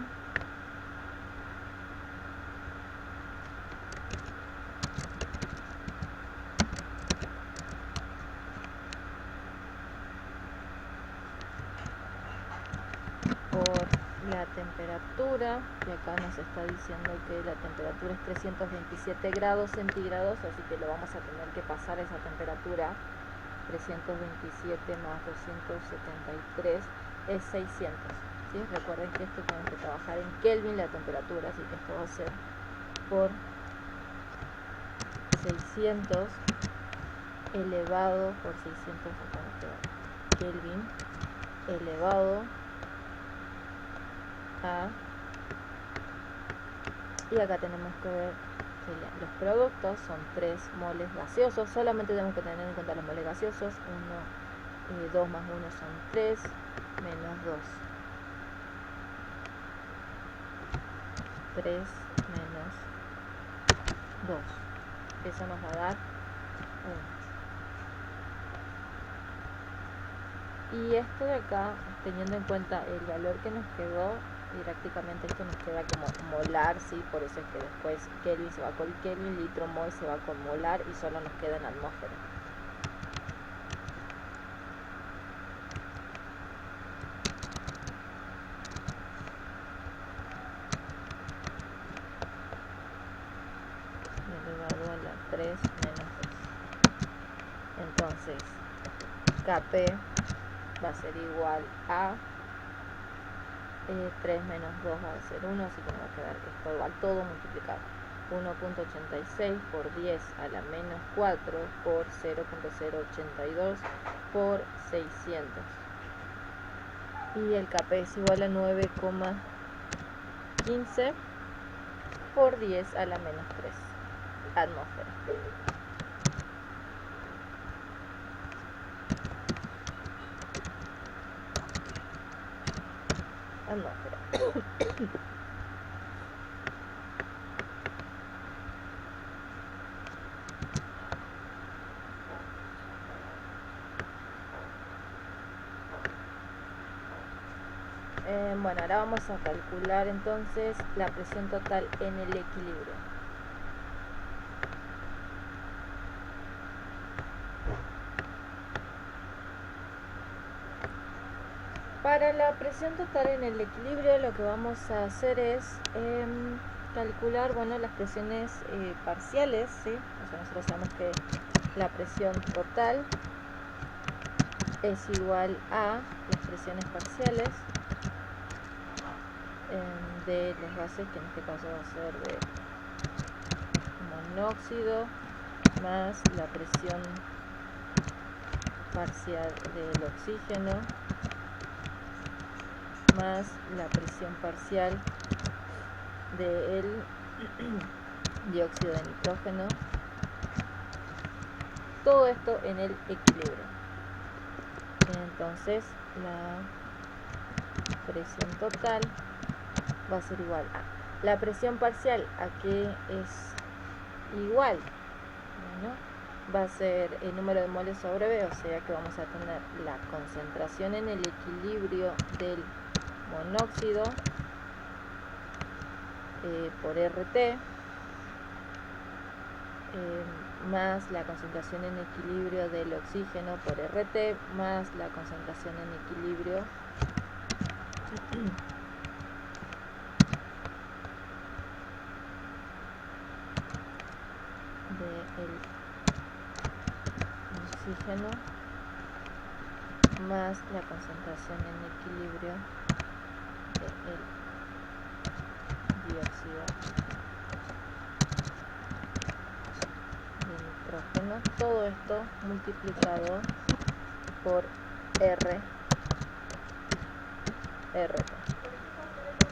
Por la temperatura, y acá nos está diciendo que la temperatura es 327 grados centígrados, así que lo vamos a tener que pasar esa temperatura. 327 más 273 es 600, ¿sí? Recuerden que esto tenemos que trabajar en Kelvin la temperatura, así que esto va a ser por 600 elevado por 600 Kelvin elevado a, y acá tenemos que ver que los productos son 3 moles gaseosos. Solamente tenemos que tener en cuenta los moles gaseosos. 2 más 1 son 3 menos 2, 3 menos 2, eso nos va a dar 1. Y esto de acá, teniendo en cuenta el valor que nos quedó, y prácticamente esto nos queda como molar, ¿sí? Por eso es que después Kelvin se va con Kelvin, litro mol se va con molar y solo nos queda en atmósfera. Elevado a la 3 menos 2. Entonces, Kp va a ser igual a 3 menos 2 va a ser 1, así que me va a quedar esto igual, todo multiplicado. 1.86 por 10 a la menos 4 por 0.082 por 600. Y el Kp es igual a 9,15 por 10 a la menos 3 atmósfera. Bueno, ahora vamos a calcular entonces la presión total en el equilibrio. Para la presión total en el equilibrio lo que vamos a hacer es calcular, bueno, las presiones parciales, ¿sí? O sea, nosotros sabemos que la presión total es igual a las presiones parciales de los gases, que en este caso va a ser de monóxido, más la presión parcial del oxígeno, más la presión parcial del dióxido de nitrógeno. Todo esto en el equilibrio. Entonces la presión total va a ser igual a la presión parcial, a que es igual, bueno, va a ser el número de moles sobre B, o sea que vamos a tener la concentración en el equilibrio del monóxido por RT, más la concentración en equilibrio del oxígeno por RT, más la concentración en equilibrio del oxígeno, más la concentración en equilibrio del dióxido de nitrógeno. Todo esto multiplicado por RT.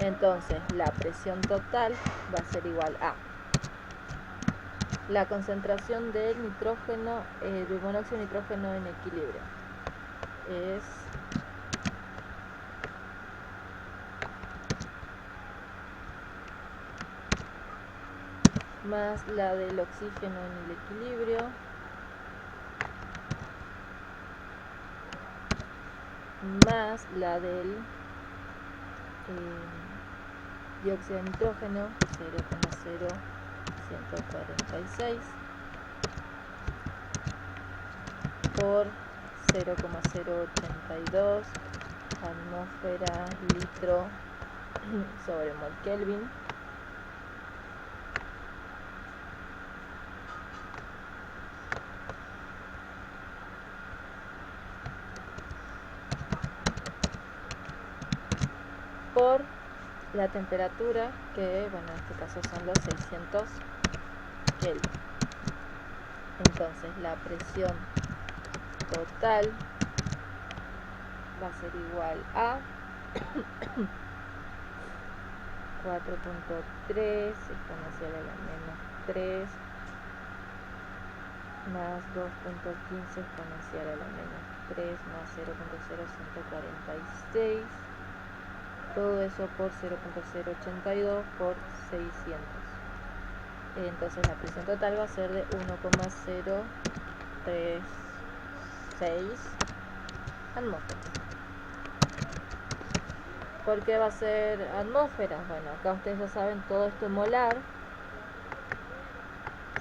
Entonces la presión total va a ser igual a la concentración del nitrógeno, del monóxido de nitrógeno en equilibrio. Es más la del oxígeno en el equilibrio, más la del dióxido de nitrógeno, 0,0146 por 0,082 atmósfera litro sobre mol Kelvin. Por la temperatura, que bueno, en este caso son los 600 Kelvin. Entonces la presión total va a ser igual a 4.3 exponencial a la menos 3 más 2.15 exponencial a la menos 3 más 0.0146, todo eso por 0.082 por 600. Entonces la presión total va a ser de 1,036 atmósferas. ¿Por qué va a ser atmósferas? Bueno, acá ustedes ya saben, todo esto molar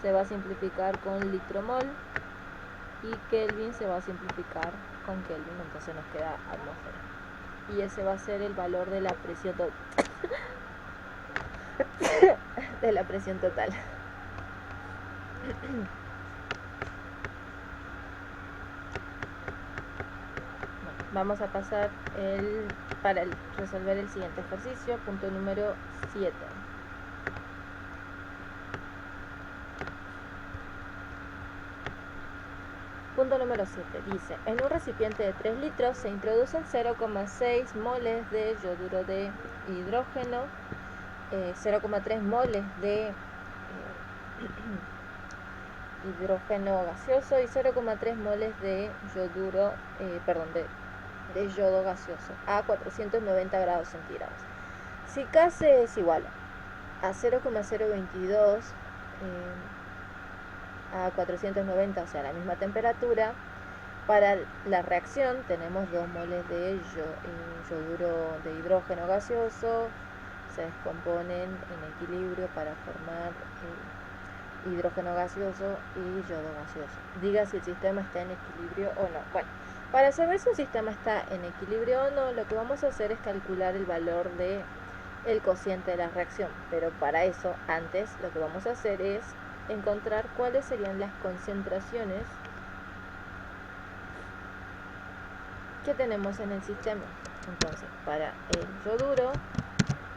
se va a simplificar con litromol y Kelvin se va a simplificar con Kelvin, entonces nos queda atmósfera. Y ese va a ser el valor de la presión total. De la presión total. Vamos a pasar para resolver el siguiente ejercicio, punto número 7. Punto número 7 dice: en un recipiente de 3 litros se introducen 0,6 moles de yoduro de hidrógeno, 0,3 moles de hidrógeno gaseoso y 0,3 moles de yoduro, de yodo gaseoso a 490 grados centígrados. Si K es igual a 0,022 a 490, o sea, la misma temperatura, para la reacción tenemos 2 moles de yoduro de hidrógeno gaseoso, se descomponen en equilibrio para formar hidrógeno gaseoso y yodo gaseoso. Diga si el sistema está en equilibrio o no. Bueno, para saber si un sistema está en equilibrio o no, lo que vamos a hacer es calcular el valor de el cociente de la reacción, pero para eso antes lo que vamos a hacer es encontrar cuáles serían las concentraciones que tenemos en el sistema. Entonces, para el yoduro,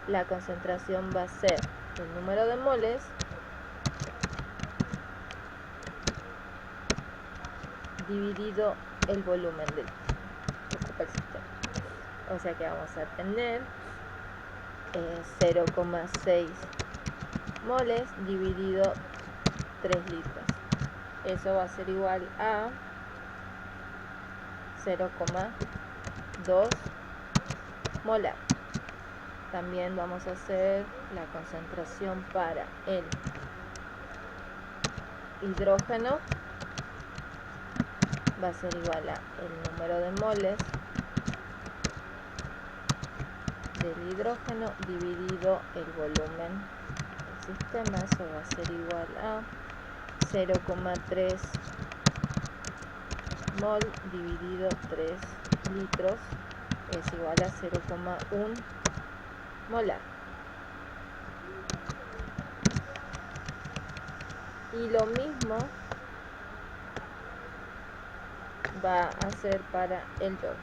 la concentración va a ser el número de moles dividido el volumen del sistema. O sea que vamos a tener 0,6 moles dividido 3 litros. Eso va a ser igual a 0,2 molar. También vamos a hacer la concentración para el hidrógeno. Va a ser igual a el número de moles del hidrógeno dividido el volumen del sistema. Eso va a ser igual a 0,3 mol dividido 3 litros es igual a 0,1 molar. Y lo mismo va a ser para el yodo.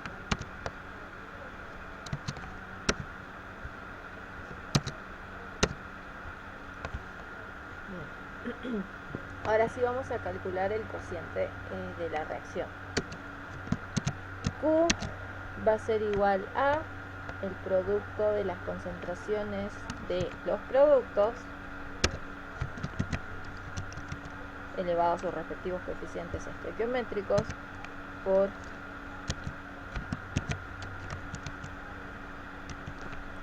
Ahora sí vamos a calcular el cociente de la reacción. Q va a ser igual a el producto de las concentraciones de los productos elevado a sus respectivos coeficientes estequiométricos por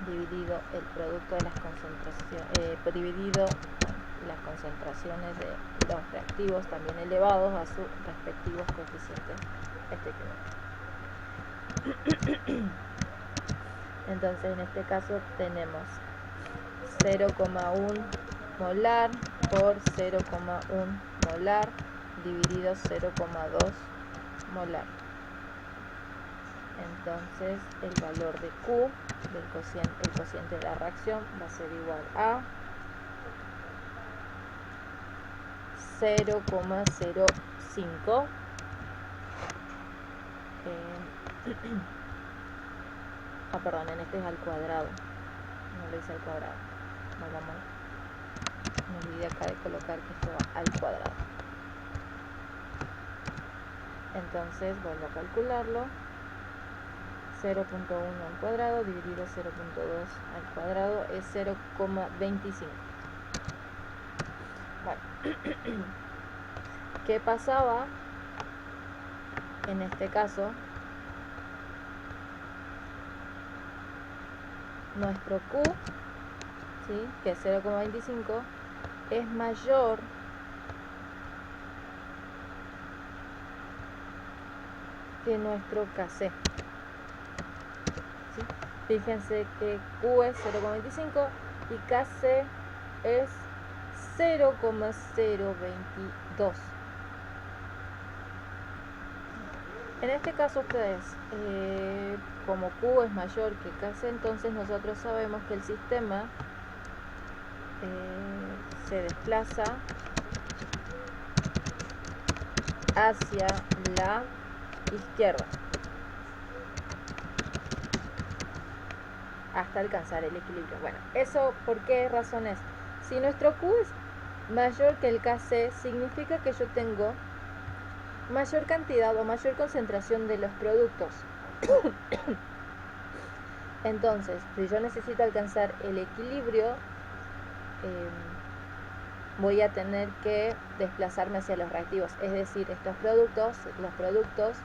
dividido el producto de las concentraciones dividido las concentraciones de los reactivos también elevados a sus respectivos coeficientes estequiométricos. Entonces en este caso tenemos 0,1 molar por 0,1 molar dividido 0,2 molar. Entonces el valor de Q, el cociente de la reacción, va a ser igual a 0,05 perdón, en este es al cuadrado, no lo hice al cuadrado, me olvidé acá de colocar que esto va al cuadrado. Entonces vuelvo a calcularlo, 0,1 al cuadrado dividido 0,2 al cuadrado es 0,25. Bueno, ¿qué pasaba en este caso? Nuestro Q, ¿sí?, que es 0,25, es mayor que nuestro Kc. ¿Sí? Fíjense que Q es 0,25 y Kc es 0,022. En este caso ustedes, como Q es mayor que Kc, entonces nosotros sabemos que el sistema se desplaza hacia la izquierda hasta alcanzar el equilibrio. Bueno, ¿eso por qué razón es? Si nuestro Q es mayor que el Kc, significa que yo tengo mayor cantidad o mayor concentración de los productos. Entonces, si yo necesito alcanzar el equilibrio, voy a tener que desplazarme hacia los reactivos, es decir, los productos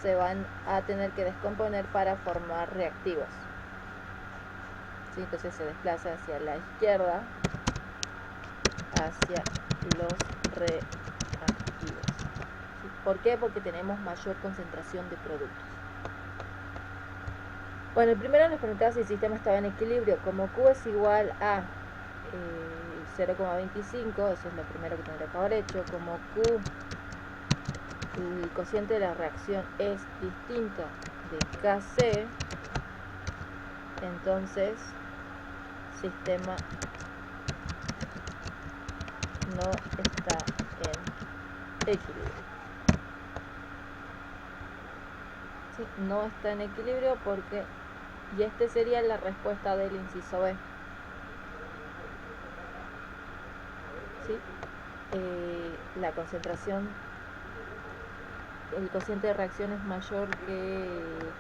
se van a tener que descomponer para formar reactivos. ¿Sí? Entonces se desplaza hacia la izquierda, hacia los reactivos. ¿Sí? ¿Por qué? Porque tenemos mayor concentración de productos. Bueno, el primero nos preguntaba si el sistema estaba en equilibrio. Como Q es igual a 0,25, eso es lo primero que tendría que haber hecho. Como Q, el cociente de la reacción es distinto de Kc, entonces sistema no está en equilibrio. ¿Sí? No está en equilibrio porque, y este sería la respuesta del inciso B. ¿Sí? La concentración, el cociente de reacción es mayor que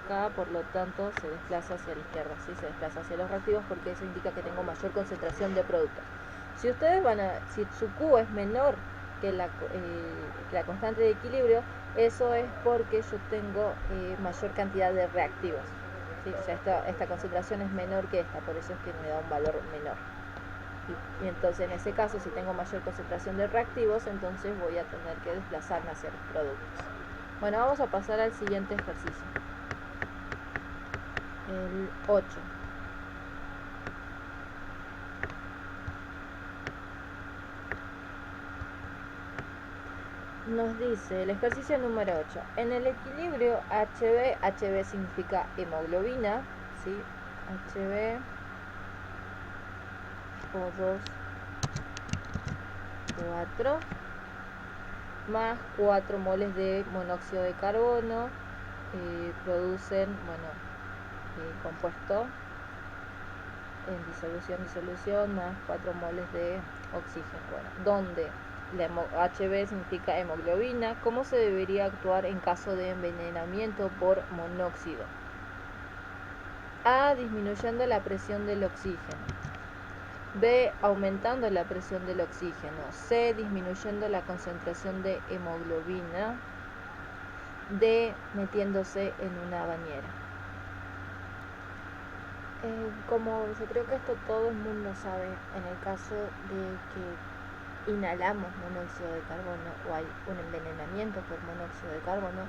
K, por lo tanto se desplaza hacia la izquierda, ¿sí? Se desplaza hacia los reactivos porque eso indica que tengo mayor concentración de producto. Si ustedes si su Q es menor que la constante de equilibrio, eso es porque yo tengo mayor cantidad de reactivos, ¿sí? O sea, esta concentración es menor que esta, por eso es que me da un valor menor. Y entonces en ese caso, si tengo mayor concentración de reactivos, entonces voy a tener que desplazarme hacia los productos. Bueno, vamos a pasar al siguiente ejercicio. El 8. Nos dice el ejercicio número 8. En el equilibrio HB significa hemoglobina, ¿sí? HB O2 4 más 4 moles de monóxido de carbono producen, compuesto en disolución más 4 moles de oxígeno. Bueno, donde HB significa hemoglobina. ¿Cómo se debería actuar en caso de envenenamiento por monóxido? A, disminuyendo la presión del oxígeno. B, aumentando la presión del oxígeno. C, disminuyendo la concentración de hemoglobina. D, metiéndose en una bañera. Como yo creo que esto todo el mundo sabe, en el caso de que inhalamos monóxido de carbono o hay un envenenamiento por monóxido de carbono,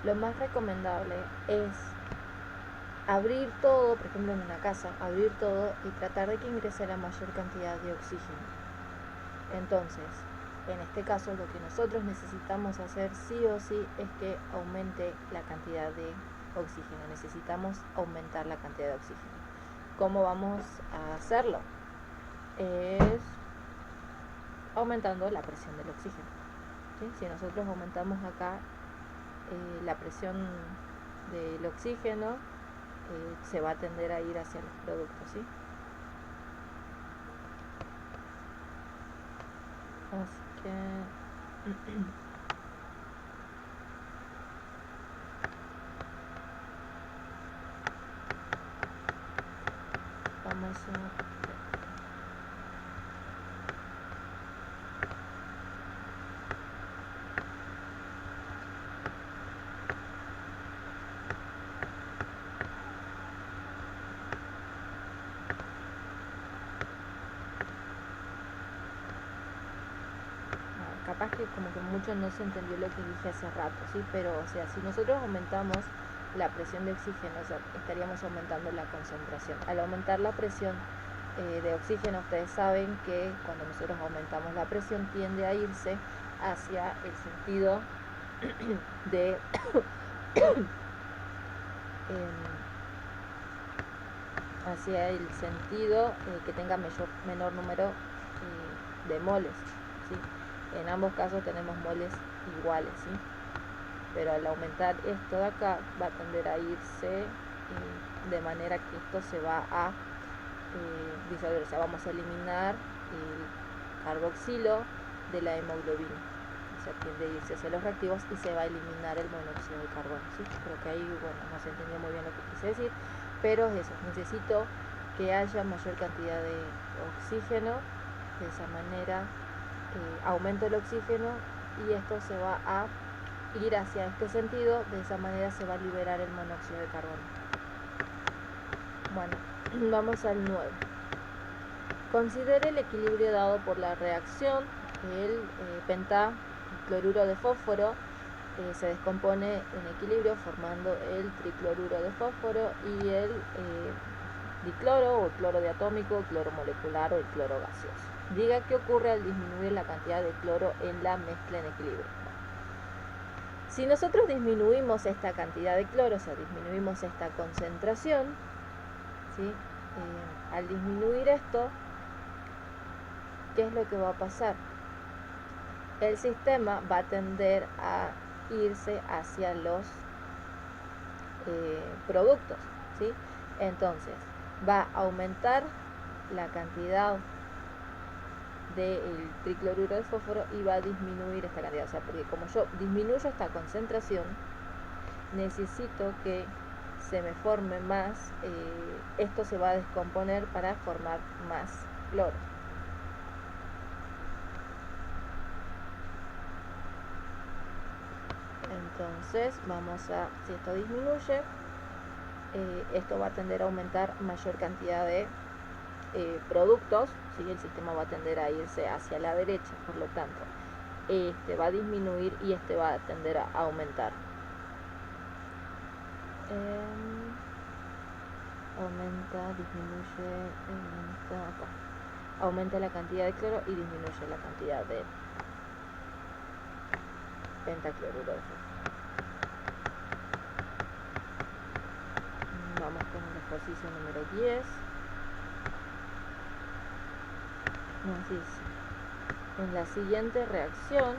lo más recomendable es abrir todo, por ejemplo en una casa, abrir todo y tratar de que ingrese la mayor cantidad de oxígeno. Entonces, en este caso lo que nosotros necesitamos hacer sí o sí es que aumente la cantidad de oxígeno. Necesitamos aumentar la cantidad de oxígeno. ¿Cómo vamos a hacerlo? Es aumentando la presión del oxígeno, ¿sí? Si nosotros aumentamos acá la presión del oxígeno, se va a tender a ir hacia los productos, ¿sí? Así que vamos a capaz que como que mucho no se entendió lo que dije hace rato, ¿sí? Pero, o sea, si nosotros aumentamos la presión de oxígeno, o sea, estaríamos aumentando la concentración. Al aumentar la presión de oxígeno, ustedes saben que cuando nosotros aumentamos la presión tiende a irse hacia el sentido de hacia el sentido que tenga menor número de moles, ¿sí? En ambos casos tenemos moles iguales, ¿sí? Pero al aumentar esto de acá va a tender a irse de manera que esto se va a disolver, o sea, vamos a eliminar el carboxilo de la hemoglobina, o sea, tiende a irse hacia los reactivos y se va a eliminar el monóxido de carbono, ¿sí? Creo que ahí, bueno, no se entendió muy bien lo que quise decir, pero es eso, necesito que haya mayor cantidad de oxígeno, de esa manera aumento el oxígeno y esto se va a ir hacia este sentido, de esa manera se va a liberar el monóxido de carbono. Bueno, vamos al 9. Considere el equilibrio dado por la reacción. El pentacloruro de fósforo se descompone en equilibrio formando el tricloruro de fósforo y el dicloro o el cloro diatómico, el cloro molecular o el cloro gaseoso. Diga qué ocurre al disminuir la cantidad de cloro en la mezcla en equilibrio. Si nosotros disminuimos esta cantidad de cloro, o sea, disminuimos esta concentración, ¿sí? Al disminuir esto, ¿qué es lo que va a pasar? El sistema va a tender a irse hacia los productos, ¿sí? Entonces, va a aumentar la cantidad del tricloruro de fósforo y va a disminuir esta cantidad, o sea, porque como yo disminuyo esta concentración, necesito que se me forme más, esto se va a descomponer para formar más cloro. Entonces vamos a, si esto disminuye, esto va a tender a aumentar mayor cantidad de productos, ¿sí? El sistema va a tender a irse hacia la derecha, por lo tanto este va a disminuir y este va a tender a aumentar. Aumenta, disminuye, aumenta acá. Aumenta la cantidad de cloro y disminuye la cantidad de pentacloruro de fósforo. Vamos con el ejercicio número 10. Nos dice, en la siguiente reacción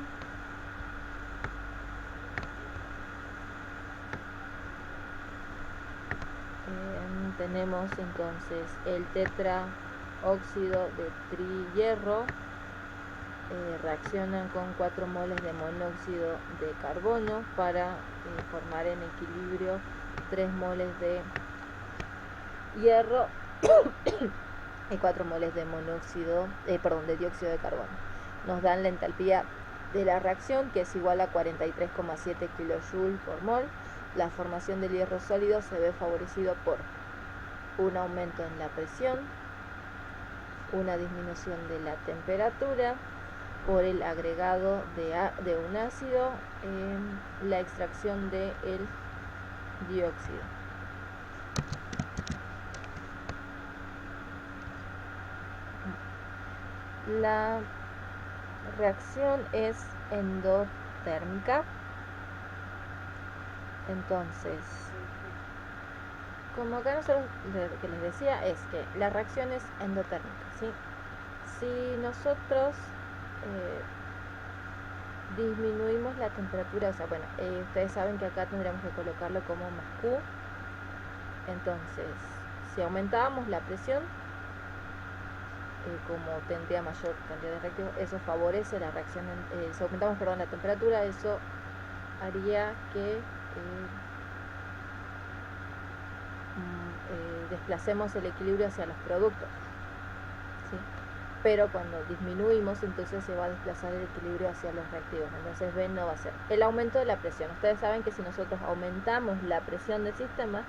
tenemos entonces el tetraóxido de trihierro reaccionan con 4 moles de monóxido de carbono para formar en equilibrio 3 moles de hierro y 4 moles de de dióxido de carbono. Nos dan la entalpía de la reacción, que es igual a 43,7 kJ por mol. La formación del hierro sólido se ve favorecido por un aumento en la presión, una disminución de la temperatura por el agregado de un ácido en la extracción del dióxido. La reacción es endotérmica. Entonces, como acá nosotros lo que les decía es que la reacción es endotérmica, ¿sí? Si nosotros disminuimos la temperatura, o sea, bueno, ustedes saben que acá tendríamos que colocarlo como más Q. Entonces, si aumentábamos la presión, como tendría mayor cantidad de reactivos, eso favorece la reacción. Si aumentamos, perdón, la temperatura, eso haría que desplacemos el equilibrio hacia los productos, ¿sí? Pero cuando disminuimos, entonces se va a desplazar el equilibrio hacia los reactivos. Entonces B no va a ser. El aumento de la presión. Ustedes saben que si nosotros aumentamos la presión del sistema,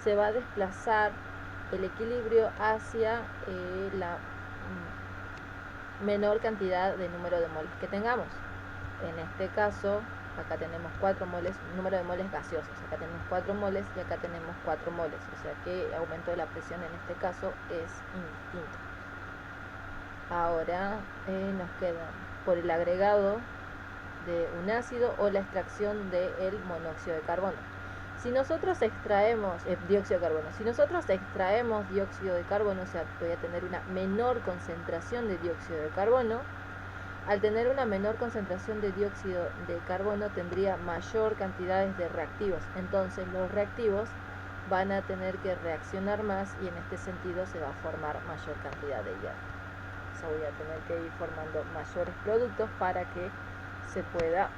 se va a desplazar el equilibrio hacia la menor cantidad de número de moles que tengamos. En este caso, acá tenemos 4 moles, número de moles gaseosos. Acá tenemos 4 moles y acá tenemos 4 moles. O sea que el aumento de la presión en este caso es indistinto. Ahora nos queda por el agregado de un ácido o la extracción del monóxido de carbono. Si nosotros extraemos dióxido de carbono, si nosotros extraemos dióxido de carbono, o sea, voy a tener una menor concentración de dióxido de carbono. Al tener una menor concentración de dióxido de carbono tendría mayor cantidad de reactivos. Entonces los reactivos van a tener que reaccionar más y en este sentido se va a formar mayor cantidad de hierro. O sea, voy a tener que ir formando mayores productos para que se pueda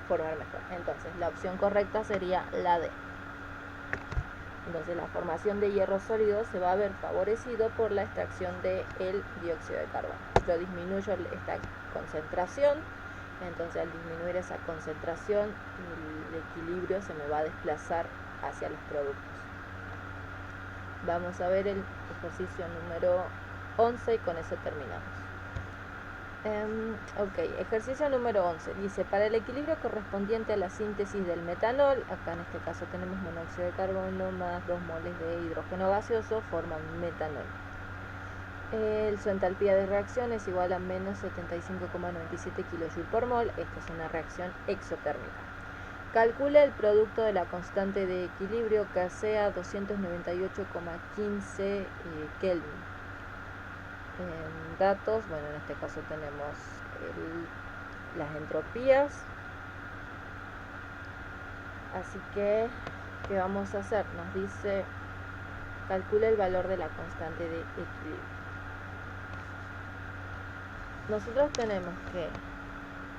formar mejor. Entonces la opción correcta sería la D. Entonces la formación de hierro sólido se va a ver favorecido por la extracción del dióxido de carbono. Yo disminuyo esta concentración, entonces al disminuir esa concentración el equilibrio se me va a desplazar hacia los productos. Vamos a ver el ejercicio número 11 y con eso terminamos. Ejercicio número 11. Dice, para el equilibrio correspondiente a la síntesis del metanol, acá en este caso tenemos monóxido de carbono más 2 moles de hidrógeno gaseoso, forman metanol. Su entalpía de reacción es igual a menos 75,97 kJ por mol. Esta es una reacción exotérmica. Calcula el producto de la constante de equilibrio que sea 298,15 Kelvin. Datos, bueno, en este caso tenemos las entropías, así que ¿qué vamos a hacer? Nos dice calcula el valor de la constante de equilibrio. Nosotros tenemos que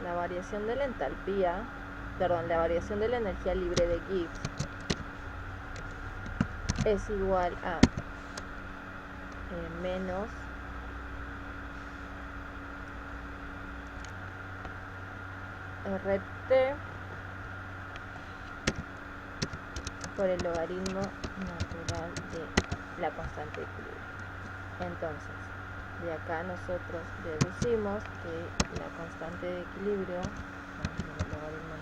la variación de la entalpía, la variación de la energía libre de Gibbs es igual a menos RT por el logaritmo natural de la constante de equilibrio. Entonces, de acá nosotros deducimos que la constante de equilibrio, el logaritmo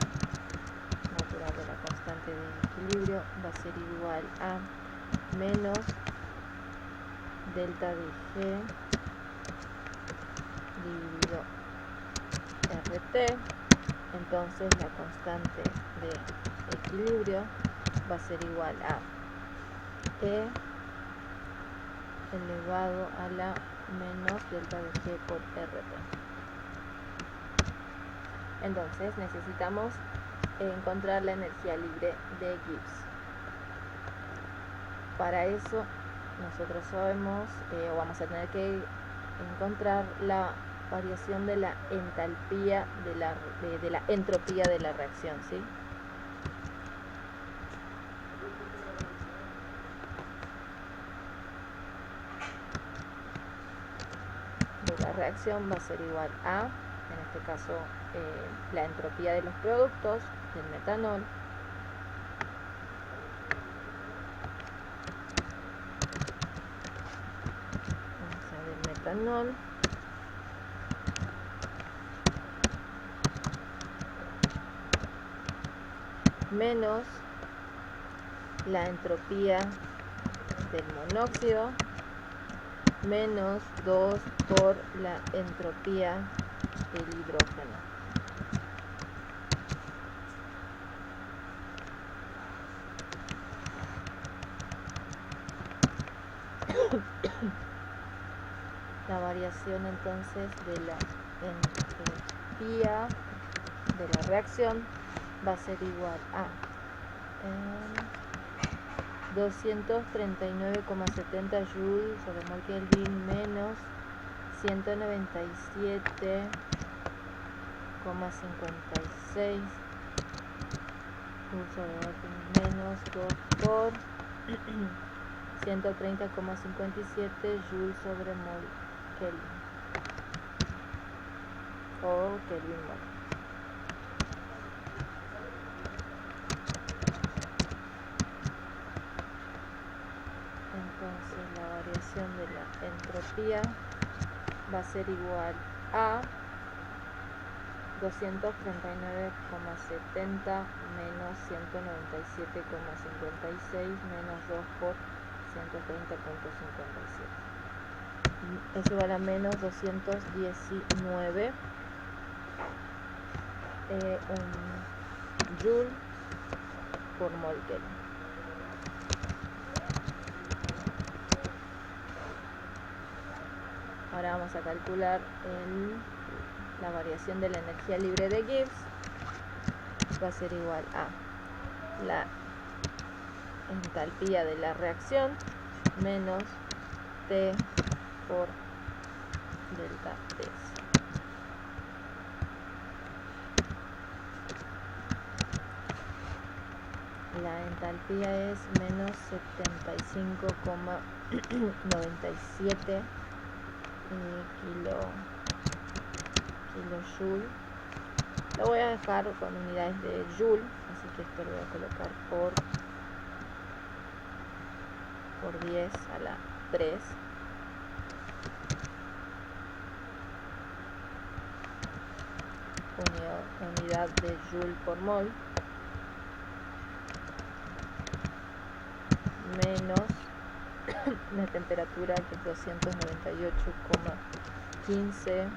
natural de la constante de equilibrio va a ser igual a menos delta de G dividido RT. Entonces la constante de equilibrio va a ser igual a E elevado a la menos delta de G por RT. Entonces necesitamos encontrar la energía libre de Gibbs. Para eso nosotros sabemos, o vamos a tener que encontrar la variación de la entalpía de la entropía de la reacción, ¿sí? De la reacción va a ser igual a, en este caso, la entropía de los productos del metanol menos la entropía del monóxido menos 2 por la entropía del hidrógeno. La variación entonces de la entropía de la reacción va a ser igual a 239,70 joules sobre mol Kelvin menos 197,56 joules sobre mol Kelvin menos 2 por 130,57 joules sobre mol Kelvin o Kelvin mol. Entonces la variación de la entropía va a ser igual a 239,70 menos 197,56 menos 2 por 130,57. Eso igual a menos 219 joule por mol Kelvin. Ahora vamos a calcular la variación de la energía libre de Gibbs. Va a ser igual a la entalpía de la reacción menos T por delta T. La entalpía es menos 75,97 kilojoule. Lo voy a dejar con unidades de joule, así que esto lo voy a colocar por 10 a la 3. Unidad de joule por mol menos la temperatura, que es 298,15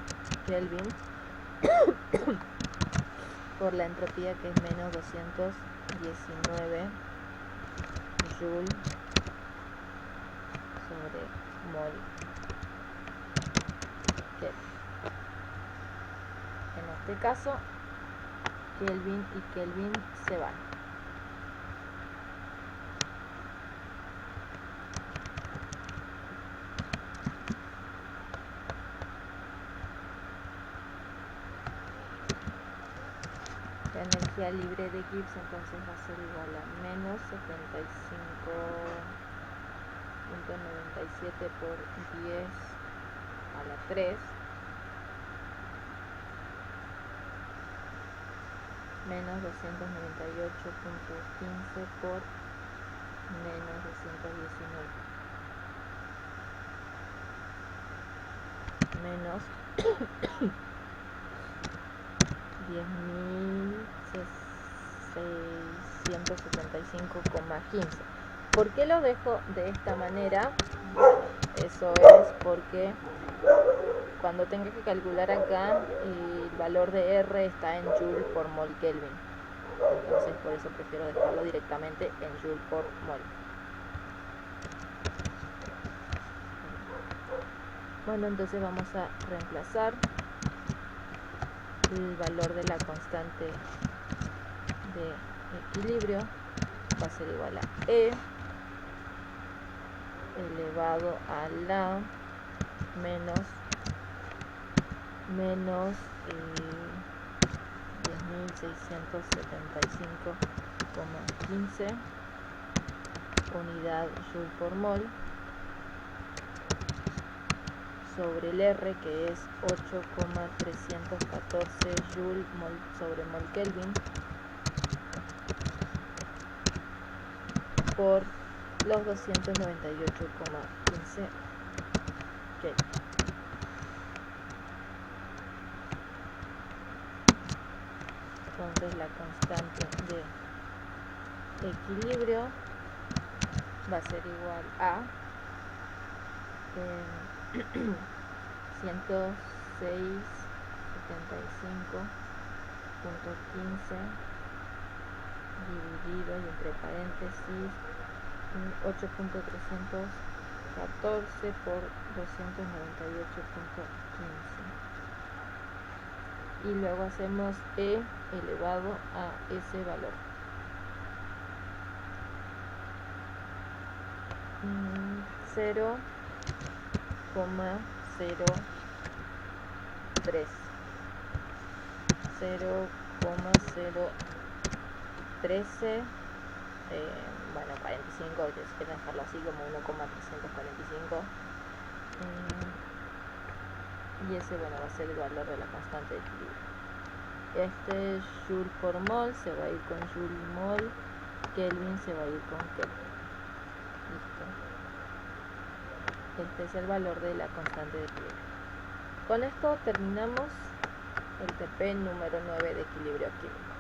Kelvin por la entropía, que es menos 219 joule sobre mol Kelvin. En este caso Kelvin y Kelvin se van. La energía libre de Gibbs entonces va a ser igual a menos 75,97 por 10 a la 3 menos 298,15 por menos 219 menos 10.675,15. ¿Por qué lo dejo de esta manera? Eso es porque cuando tenga que calcular acá, el valor de R está en joule por mol Kelvin. Entonces por eso prefiero dejarlo directamente en joule por mol. Bueno, entonces vamos a reemplazar el valor de la constante de equilibrio. Va a ser igual a E elevado a la menos 10.675,15 unidad joule por mol sobre el R, que es 8,314 joule sobre mol Kelvin por los 298,15 Kelvin. Entonces la constante de equilibrio va a ser igual a 106,75.15 dividido, y entre paréntesis 8.314 por 298.15, y luego hacemos e elevado a ese valor. 0,03 0,013, bueno, 45, si quieren dejarlo así como 1,345, y ese, bueno, va a ser el valor de la constante de equilibrio. Este Joule por mol se va a ir con Joule mol, Kelvin se va a ir con Kelvin. Listo. Este es el valor de la constante de equilibrio. Con esto terminamos el TP número 9 de equilibrio químico.